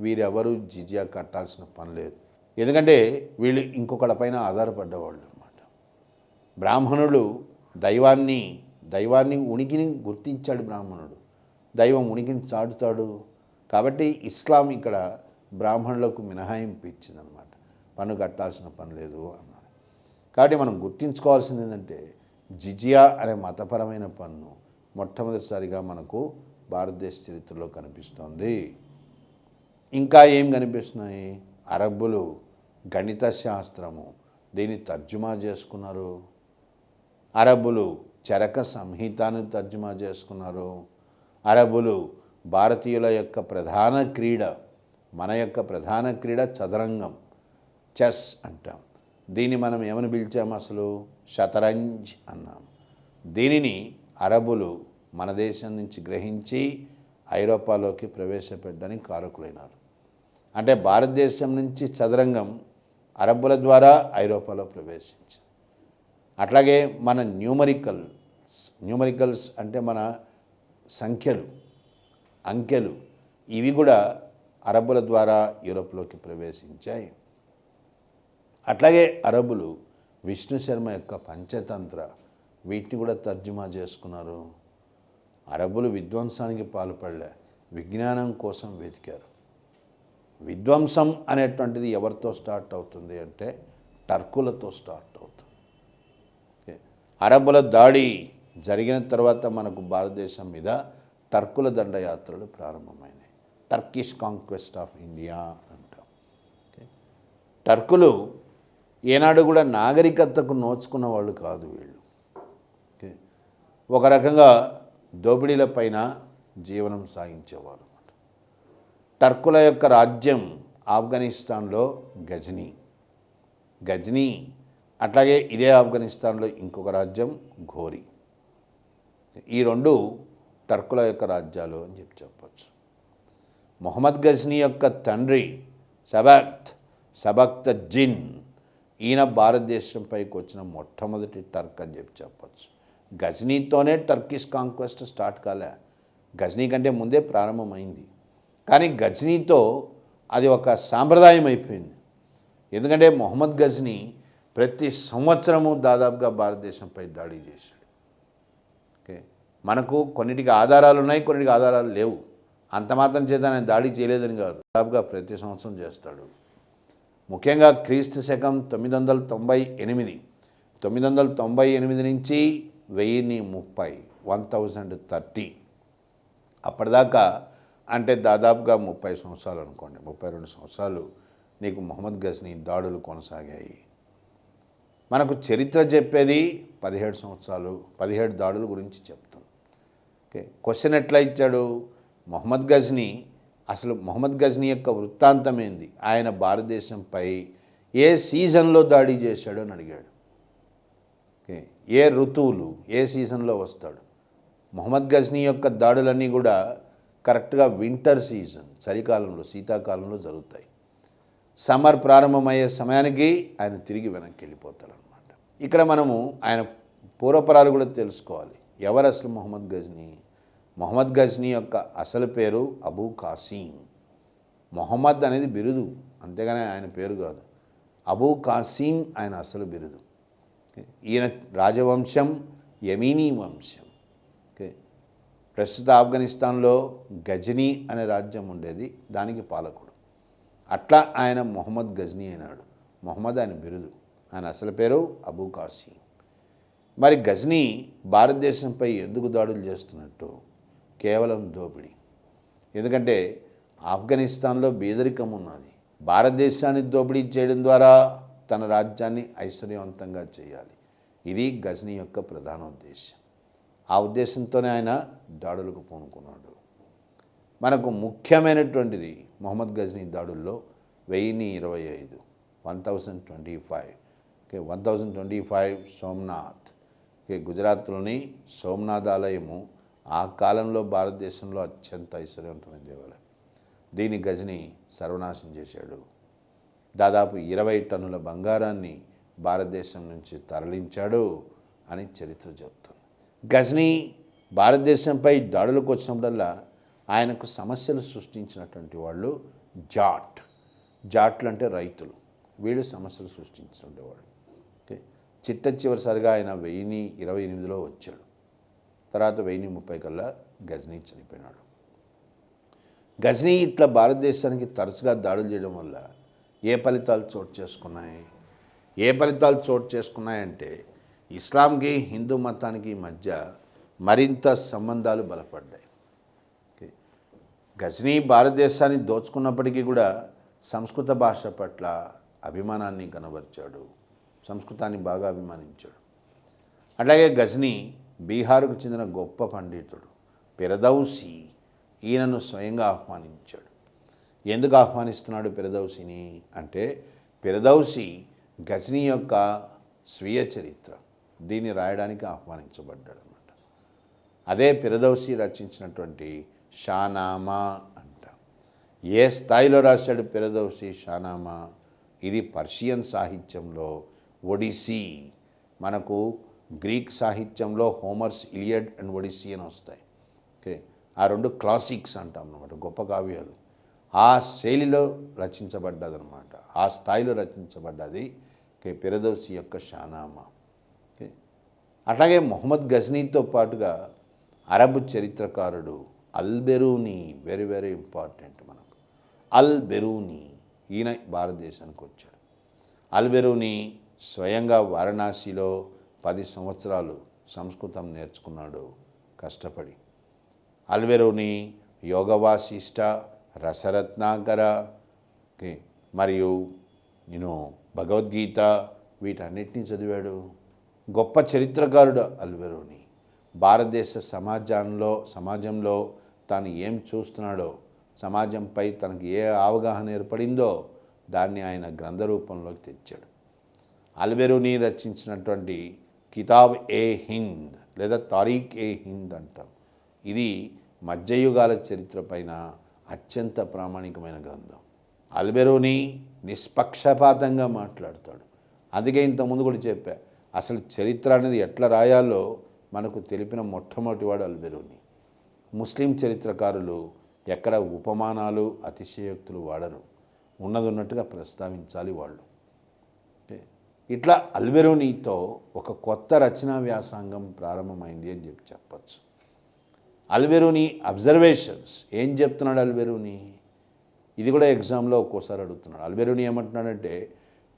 వీరెవరు జిజియా కట్టాల్సిన పని లేదు. ఎందుకంటే వీళ్ళు ఇంకొకళ్ళపైన ఆధారపడ్డవాళ్ళు అన్నమాట. బ్రాహ్మణుడు దైవాన్ని ఉనికిని గుర్తించాడు. బ్రాహ్మణుడు దైవం ఉనికిని చాటుతాడు. కాబట్టి ఇస్లాం ఇక్కడ బ్రాహ్మణులకు మినహాయింపు ఇచ్చిందనమాట. పన్ను కట్టాల్సిన పని లేదు అన్నది. కాబట్టి మనం గుర్తించుకోవాల్సింది ఏంటంటే జిజియా అనే మతపరమైన పన్ను మొట్టమొదటిసారిగా మనకు భారతదేశ చరిత్రలో కనిపిస్తోంది. ఇంకా ఏం కనిపిస్తున్నాయి? అరబ్బులు గణిత శాస్త్రము దీన్ని తర్జుమా చేసుకున్నారు. అరబ్బులు చరక సంహితను తర్జుమా చేసుకున్నారు. అరబ్బులు భారతీయుల యొక్క ప్రధాన క్రీడ, మన యొక్క ప్రధాన క్రీడ చదరంగం, చెస్ అంటాం. దీన్ని మనం ఏమని పిలిచాము? అసలు షతరంజ్ అన్నాం. దీనిని అరబ్బులు మన దేశం నుంచి గ్రహించి ఐరోపాలోకి ప్రవేశపెట్టడానికి కారకులైనారు. అంటే భారతదేశం నుంచి చదరంగం అరబ్బుల ద్వారా ఐరోపాలో ప్రవేశించింది. అట్లాగే మన న్యూమరికల్స్ అంటే మన సంఖ్యలు, అంకెలు, ఇవి కూడా అరబ్బుల ద్వారా యూరోప్లోకి ప్రవేశించాయి. అట్లాగే అరబ్బులు విష్ణు శర్మ యొక్క పంచతంత్ర వీటిని కూడా తర్జుమా చేసుకున్నారు. అరబ్బులు విధ్వంసానికి పాల్పడలే, విజ్ఞానం కోసం వెతికారు. విధ్వంసం అనేటువంటిది ఎవరితో స్టార్ట్ అవుతుంది అంటే టర్కులతో స్టార్ట్ అవుతుంది. అరబ్బుల దాడి జరిగిన తర్వాత మనకు భారతదేశం మీద టర్కుల దండయాత్రలు ప్రారంభమైనాయి. టర్కిష్ కాంక్వెస్ట్ ఆఫ్ ఇండియా అంటాం. టర్కులు ఏనాడు కూడా నాగరికతకు నోచుకున్న వాళ్ళు కాదు వీళ్ళు. ఒక రకంగా దోపిడీల పైన జీవనం సాగించేవారు. టర్కుల యొక్క రాజ్యం ఆఫ్ఘనిస్తాన్లో గజ్నీ, అట్లాగే ఇదే ఆఫ్ఘనిస్తాన్లో ఇంకొక రాజ్యం ఘోరీ. ఈ రెండు టర్కుల యొక్క రాజ్యాలు అని చెప్పచ్చు. మొహమ్మద్ గజ్నీ యొక్క తండ్రి సబక్తజిన్, ఈయన భారతదేశంపైకి వచ్చిన మొట్టమొదటి టర్క్ అని చెప్పచ్చు. గజ్నీతోనే టర్కిష్ కాంక్వెస్ట్ స్టార్ట్ కాలే, గజ్నీ కంటే ముందే ప్రారంభమైంది. కానీ గజ్నీతో అది ఒక సాంప్రదాయం అయిపోయింది. ఎందుకంటే మొహమ్మద్ గజ్నీ ప్రతి సంవత్సరము దాదాపుగా భారతదేశంపై దాడి చేశాడు. ఓకే, మనకు కొన్నిటికి ఆధారాలు ఉన్నాయి, కొన్నిటికి ఆధారాలు లేవు. అంత మాత్రం చేత ఆయన దాడి చేయలేదని కాదు, దాదాపుగా ప్రతి సంవత్సరం చేస్తాడు. ముఖ్యంగా క్రీస్తు శకం 998 నుంచి 1030 అప్పటిదాకా, అంటే దాదాపుగా 30 సంవత్సరాలు అనుకోండి, 32 సంవత్సరాలు నీకు మొహమ్మద్ గజ్నీ దాడులు కొనసాగాయి. మనకు చరిత్ర చెప్పేది 17 సంవత్సరాలు, 17 దాడుల గురించి చెప్తాం. ఓకే, క్వశ్చన్ ఎట్లా ఇచ్చాడు? మొహమ్మద్ గజ్నీ యొక్క వృత్తాంతం ఏంది, ఆయన భారతదేశంపై ఏ సీజన్లో దాడి చేశాడు అని అడిగాడు. ఓకే, ఏ ఋతువులు, ఏ సీజన్లో వస్తాడు? మొహమ్మద్ గజ్నీ యొక్క దాడులన్నీ కూడా కరెక్ట్గా వింటర్ సీజన్, చలికాలంలో, శీతాకాలంలో జరుగుతాయి. సమ్మర్ ప్రారంభమయ్యే సమయానికి ఆయన తిరిగి వెనక్కి వెళ్ళిపోతాడు అనమాట. ఇక్కడ మనము ఆయన పూర్వపరాలు కూడా తెలుసుకోవాలి. ఎవరు అసలు మొహమ్మద్ గజ్నీ? మొహమ్మద్ గజ్నీ యొక్క అసలు పేరు అబూ కాసిం. మొహమ్మద్ అనేది బిరుదు, అంతేగాని ఆయన పేరు కాదు. అబూ కాసిం ఆయన అసలు బిరుదు. ఈయన రాజవంశం యమీనీ వంశం. ఓకే, ప్రస్తుత ఆఫ్ఘనిస్తాన్లో గజ్నీ అనే రాజ్యం ఉండేది, దానికి పాలకుడు. అట్లా ఆయన మొహమ్మద్ గజ్నీ అయినాడు. మొహమ్మద్ ఆయన బిరుదు, ఆయన అసలు పేరు అబూ కాసిం. మరి గజ్నీ భారతదేశంపై ఎందుకు దాడులు చేస్తున్నట్టు? కేవలం దోపిడీ. ఎందుకంటే ఆఫ్ఘనిస్తాన్లో బీదరికం ఉన్నది. భారతదేశాన్ని దోపిడీ చేయడం ద్వారా తన రాజ్యాన్ని ఐశ్వర్యవంతంగా చేయాలి. ఇది గజ్నీ యొక్క ప్రధాన ఉద్దేశం. ఆ ఉద్దేశంతోనే ఆయన దాడులకు పూనుకున్నాడు. మనకు ముఖ్యమైనటువంటిది మొహమ్మద్ గజ్నీ దాడుల్లో 1025, 1025. ఓకే, 1025 సోమనాథ్. ఓకే, గుజరాత్లోని సోమనాథ్ ఆలయము ఆ కాలంలో భారతదేశంలో అత్యంత ఐశ్వర్యవంతమైన దేవాలయం. దీన్ని గజ్నీ సర్వనాశనం చేశాడు. దాదాపు 20 టన్నుల బంగారాన్ని భారతదేశం నుంచి తరలించాడు అని చరిత్ర చెబుతుంది. గజ్నీ భారతదేశంపై దాడులకు వచ్చినప్పుడల్లా ఆయనకు సమస్యలు సృష్టించినటువంటి వాళ్ళు జాట్లు అంటే రైతులు. వీళ్ళు సమస్యలు సృష్టించుండేవాళ్ళు. ఓకే, చివరిసారిగా ఆయన 1028లో వచ్చాడు. తర్వాత 1030 కల్లా గజ్నీ చనిపోయినాడు. గజ్నీ ఇట్లా భారతదేశానికి తరచుగా దాడులు చేయడం వల్ల ఏ ఫలితాలు చోటు చేసుకున్నాయంటే ఇస్లాంకి హిందూ మతానికి మధ్య మరింత సంబంధాలు బలపడ్డాయి. గజ్నీ భారతదేశాన్ని దోచుకున్నప్పటికీ కూడా సంస్కృత భాష పట్ల అభిమానాన్ని కనబరిచాడు, సంస్కృతాన్ని బాగా అభిమానించాడు. అట్లాగే గజ్నీ బీహార్కు చెందిన గొప్ప పండితుడు ఫిరదౌసి, ఈయనను స్వయంగా ఆహ్వానించాడు. ఎందుకు ఆహ్వానిస్తున్నాడు ఫిరదౌసిని అంటే ఫిరదౌసి గజ్నీ యొక్క స్వీయ చరిత్ర, దీన్ని రాయడానికి ఆహ్వానించబడ్డాడు అన్నమాట. అదే ఫిరదౌసి రచించినటువంటి షానామా అంట. ఏ స్థాయిలో రాశాడు ఫిరదౌసి షానామా? ఇది పర్షియన్ సాహిత్యంలో ఒడిసీ, మనకు గ్రీక్ సాహిత్యంలో హోమర్స్ ఇలియడ్ అండ్ ఒడిసీ అని వస్తాయి. ఓకే, ఆ రెండు క్లాసిక్స్ అంటాం అన్నమాట, గొప్ప కావ్యాలు. ఆ శైలిలో రచించబడ్డదన్నమాట, ఆ స్థాయిలో రచించబడ్డది ఫిరదౌసి యొక్క షానామా. ఓకే, అట్లాగే మొహమ్మద్ గజ్నీతో పాటుగా అరబ్ చరిత్రకారుడు అల్ బెరూని, వెరీ వెరీ ఇంపార్టెంట్ మనకు. అల్ బెరూని ఈయన భారతదేశానికి వచ్చాడు. అల్ బెరూని స్వయంగా వారణాసిలో 10 సంవత్సరాలు సంస్కృతం నేర్చుకున్నాడు కష్టపడి. అల్ బెరూని యోగవాసిష్ట, రసరత్నాకర మరియు భగవద్గీత వీటన్నిటినీ చదివాడు. గొప్ప చరిత్రకారుడు అల్ బెరూని. భారతదేశ సమాజంలో తాను ఏం చూస్తున్నాడో, సమాజంపై తనకు ఏ అవగాహన ఏర్పడిందో దాన్ని ఆయన గ్రంథ రూపంలోకి తెచ్చాడు. అల్ బెరూని రచించినటువంటి కితాబ్ ఏ హింద్ లేదా తారీఖ్ ఏ హింద్ అంటాం. ఇది మధ్యయుగాల చరిత్ర పైన అత్యంత ప్రామాణికమైన గ్రంథం. అల్ బెరూని నిష్పక్షపాతంగా మాట్లాడతాడు. అందుకే ఇంతకుముందు కూడా చెప్పా, అసలు చరిత్ర అనేది ఎట్లా రాయాలో మనకు తెలిపిన మొట్టమొదటివాడు అల్ బెరూని. ముస్లిం చరిత్రకారులు ఎక్కడ ఉపమానాలు, అతిశయోక్తులు వాడరు. ఉన్నది ఉన్నట్టుగా ప్రస్తావించాలి వాళ్ళు. ఇట్లా అల్ బెరూనితో ఒక కొత్త రచనా వ్యాసంగం ప్రారంభమైంది అని చెప్పచ్చు. అల్ బెరూని అబ్జర్వేషన్స్ ఏం చెప్తున్నాడు అల్ బెరూని? ఇది కూడా ఎగ్జామ్లో ఒక్కోసారి అడుగుతున్నాడు. అల్ బెరూని ఏమంటున్నాడంటే,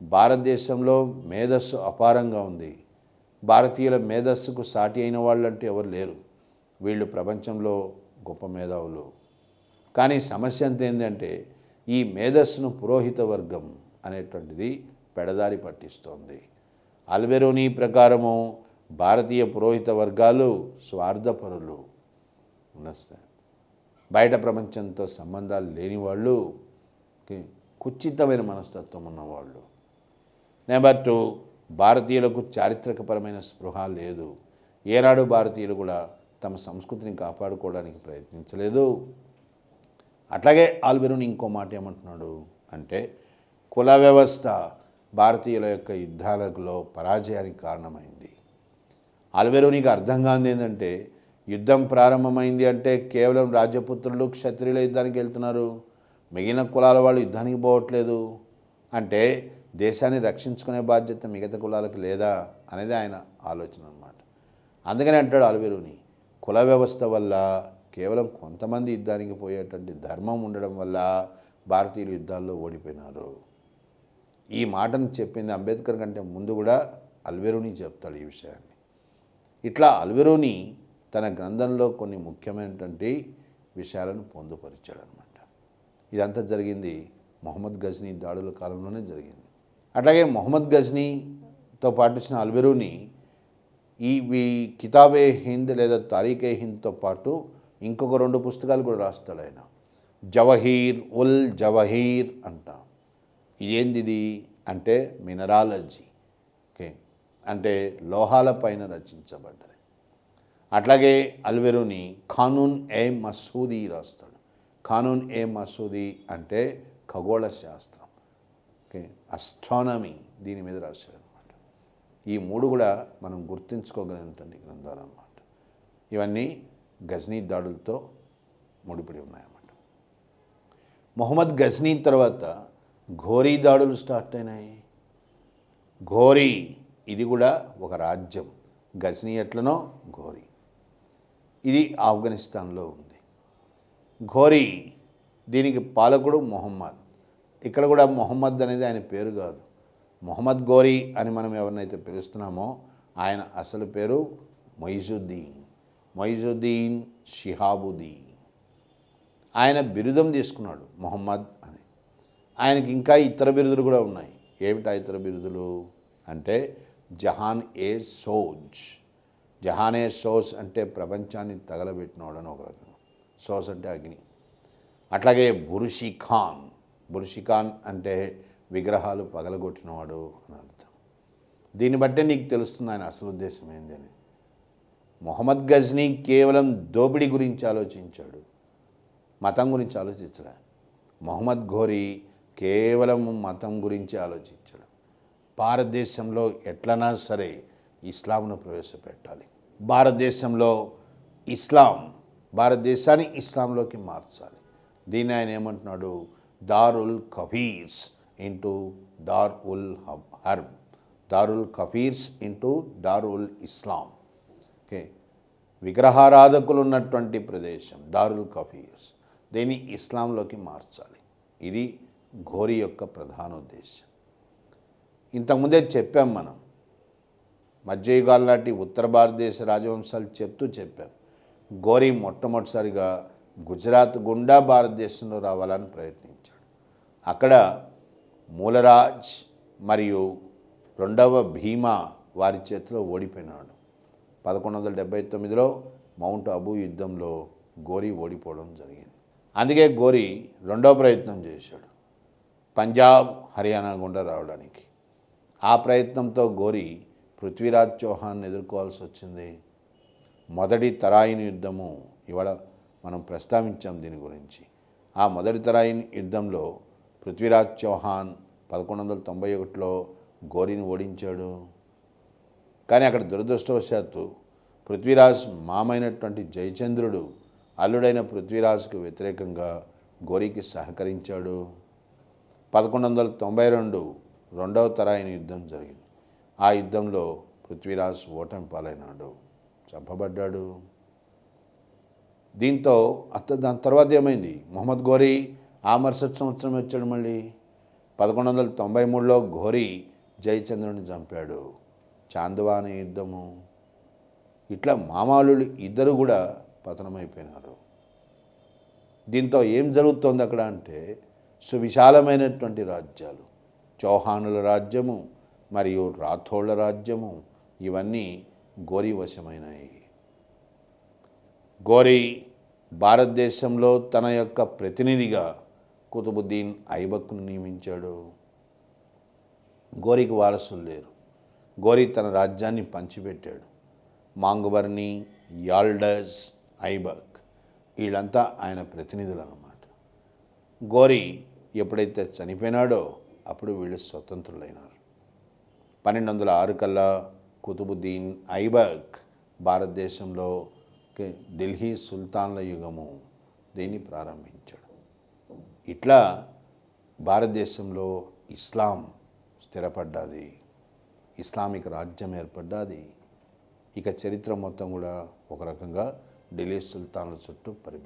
భారతదేశంలో మేధస్సు అపారంగా ఉంది. భారతీయుల మేధస్సుకు సాటి అయిన వాళ్ళంటే ఎవరు లేరు. వీళ్ళు ప్రపంచంలో గొప్ప మేధావులు. కానీ సమస్య అంత ఏంటంటే, ఈ మేధస్సును పురోహిత వర్గం అనేటువంటిది పెడదారి పట్టిస్తోంది. అల్ బెరూని ప్రకారము భారతీయ పురోహిత వర్గాలు స్వార్థపరులు, బయట ప్రపంచంతో సంబంధాలు లేని వాళ్ళు, కుచితమైన మనస్తత్వం ఉన్నవాళ్ళు. నెంబర్ 2, భారతీయులకు చారిత్రకపరమైన స్పృహ లేదు. ఏనాడు భారతీయులు కూడా తమ సంస్కృతిని కాపాడుకోవడానికి ప్రయత్నించలేదు. అట్లాగే అల్ బెరూని ఇంకో మాట ఏమంటున్నాడు అంటే, కుల వ్యవస్థ భారతీయుల యొక్క యుద్ధాలలో పరాజయానికి కారణమైంది. అల్ బెరూనికి అర్థం కానిది ఏంటంటే, యుద్ధం ప్రారంభమైంది అంటే కేవలం రాజపుత్రులు, క్షత్రియుల యుద్ధానికి వెళ్తున్నారు, మిగిలిన కులాల వాళ్ళు యుద్ధానికి పోవట్లేదు అంటే దేశాన్ని రక్షించుకునే బాధ్యత మిగతా కులాలకు లేదా అనేది ఆయన ఆలోచన అన్నమాట. అందుకని అంటాడు అల్ బెరూని, కుల వ్యవస్థ వల్ల, కేవలం కొంతమంది యుద్ధానికి పోయేటువంటి ధర్మం ఉండడం వల్ల భారతీయులు యుద్ధాల్లో ఓడిపోయినారు. ఈ మాటను చెప్పింది అంబేద్కర్ కంటే ముందు కూడా అల్ బెరూని చెప్తాడు ఈ విషయాన్ని. ఇట్లా అల్ బెరూని తన గ్రంథంలో కొన్ని ముఖ్యమైనటువంటి విషయాలను పొందుపరిచాడు అనమాట. ఇదంతా జరిగింది మొహమ్మద్ గజ్నీ దాడుల కాలంలోనే జరిగింది. అట్లాగే మొహమ్మద్ గజ్నీతో పాటు వచ్చిన అల్ బెరూని ఈ కితాబ్ ఏ హింద్ లేదా తారీఖ్ ఏ హింద్తో పాటు ఇంకొక 2 పుస్తకాలు కూడా రాస్తాడు ఆయన. జవహీర్ ఉల్ జవహీర్ అంటాం. ఇదేంది అంటే మినరాలజీ, అంటే లోహాల పైన రచించబడ్డది. అట్లాగే అల్ బెరూని ఖానూన్ ఏ మసూదీ రాస్తాడు. ఖానూన్ ఏ మసూదీ అంటే ఖగోళ శాస్త్రం, అస్ట్రానమీ, దీని మీద రాశాడు అనమాట. ఈ 3 కూడా మనం గుర్తుంచుకోగలిగినటువంటి గ్రంథాలు అన్నమాట. ఇవన్నీ గజ్నీ దాడులతో ముడిపడి ఉన్నాయన్నమాట. మొహమ్మద్ గజ్నీ తర్వాత ఘోరీ దాడులు స్టార్ట్ అయినాయి. ఘోరీ ఇది కూడా ఒక రాజ్యం. గజ్నీ ఎట్లనో ఘోరీ ఇది ఆఫ్ఘనిస్తాన్లో ఉంది. ఘోరీ దీనికి పాలకుడు మొహమ్మద్. ఇక్కడ కూడా మొహమ్మద్ అనేది ఆయన పేరు కాదు. మొహమ్మద్ ఘోరీ అని మనం ఎవరినైతే పిలుస్తున్నామో ఆయన అసలు పేరు మొయిజుద్దీన్ షిహాబుద్దీన్. ఆయన బిరుదం తీసుకున్నాడు మొహమ్మద్ అని. ఆయనకి ఇంకా ఇతర బిరుదులు కూడా ఉన్నాయి. ఏమిటా ఇతర బిరుదులు అంటే జహాన్ ఏ సోజ్. జహాన్ ఏ సోజ్ అంటే ప్రపంచాన్ని తగలబెట్టినవాడు అని ఒక రకం. సోజ్ అంటే అగ్ని. అట్లాగే బురుషి ఖాన్ అంటే విగ్రహాలు పగలగొట్టినవాడు అని అర్థం. దీన్ని బట్టే నీకు తెలుస్తుంది ఆయన అసలు ఉద్దేశం ఏంది అని. మొహమ్మద్ గజ్నీ కేవలం దోపిడీ గురించి ఆలోచించాడు, మతం గురించి ఆలోచించలే. మొహమ్మద్ ఘోరీ కేవలం మతం గురించి ఆలోచించాడు. భారతదేశంలో ఎట్లనా సరే ఇస్లాంను ప్రవేశపెట్టాలి, భారతదేశాన్ని ఇస్లాంలోకి మార్చాలి. దీన్ని ఆయన ఏమంటున్నాడు, దారుల్ కఫీర్స్ ఇంటూ దార్ ఉల్ హర్బ్, దారుల్ కఫీర్స్ ఇంటూ దారుల్ ఇస్లాం. విగ్రహారాధకులు ఉన్నటువంటి ప్రదేశం దారుల్ కఫీర్స్, దీన్ని ఇస్లాంలోకి మార్చాలి. ఇది ఘోరీ యొక్క ప్రధాన ఉద్దేశం. ఇంతకుముందే చెప్పాం మనం, మధ్యయుగాల నాటి ఉత్తర భారతదేశ రాజవంశాలు చెప్పాం. ఘోరీ మొట్టమొదటిసారిగా గుజరాత్ గుండా భారతదేశంలో రావాలని ప్రయత్నించాడు. అక్కడ మూలరాజ్ మరియు రెండవ భీమా వారి చేతిలో ఓడిపోయినాడు. 1179లో మౌంట్ అబూ యుద్ధంలో ఘోరీ ఓడిపోవడం జరిగింది. అందుకే ఘోరీ రెండవ ప్రయత్నం చేశాడు పంజాబ్ హర్యానా గుండా రావడానికి. ఆ ప్రయత్నంతో ఘోరీ పృథ్వీరాజ్ చౌహాన్ ఎదుర్కోవాల్సి వచ్చింది. మొదటి తరాయిన్ యుద్ధము ఇవాళ మనం ప్రస్తావించాం దీని గురించి. ఆ మొదటి తరాయిన్ యుద్ధంలో పృథ్వీరాజ్ చౌహాన్ 1191లో ఘోరీని ఓడించాడు. కానీ అక్కడ దురదృష్టవశాత్తు పృథ్వీరాజ్ మామైనటువంటి జయచంద్రుడు అల్లుడైన పృథ్వీరాజ్కు వ్యతిరేకంగా ఘోరీకి సహకరించాడు. 1192 రెండవ తరాయిన యుద్ధం జరిగింది. ఆ యుద్ధంలో పృథ్వీరాజ్ ఓటమి పాలైనాడు, చంపబడ్డాడు. దీంతో దాని తర్వాత ఏమైంది? మొహమ్మద్ ఘోరీ ఆ మరుసటి సంవత్సరం వచ్చాడు. మళ్ళీ 1193లో ఘోరీ జయచంద్రుని చంపాడు. చాందవా అనే యుద్ధము. ఇట్లా మామాలులు ఇద్దరు కూడా పతనమైపోయినారు. దీంతో ఏం జరుగుతోంది అక్కడ అంటే, సువిశాలమైనటువంటి రాజ్యాలు, చౌహానుల రాజ్యము మరియు రాథోళ్ల రాజ్యము, ఇవన్నీ ఘోరీ వశమైనాయి. ఘోరీ భారతదేశంలో తన యొక్క ప్రతినిధిగా కుతుబుద్దీన్ ఐబక్ను నియమించాడు. ఘోరీకి వారసులు లేరు. ఘోరీ తన రాజ్యాన్ని పంచిపెట్టాడు. మాంగుబర్ని, యాల్డస్, ఐబక్ వీళ్ళంతా ఆయన ప్రతినిధులు అన్నమాట. ఘోరీ ఎప్పుడైతే చనిపోయినాడో అప్పుడు వీళ్ళు స్వతంత్రులైనారు. 1206 కల్లా కుతుబుద్దీన్ ఐబక్ భారతదేశంలో ఢిల్లీ సుల్తాన్ల యుగము దీన్ని ప్రారంభించాడు. ఇట్లా భారతదేశంలో ఇస్లాం స్థిరపడ్డది, ఇస్లామిక్ రాజ్యం ఏర్పడ్డది. ఇక చరిత్ర మొత్తం కూడా ఒక రకంగా ఢిల్లీ సుల్తాన్ల చుట్టూ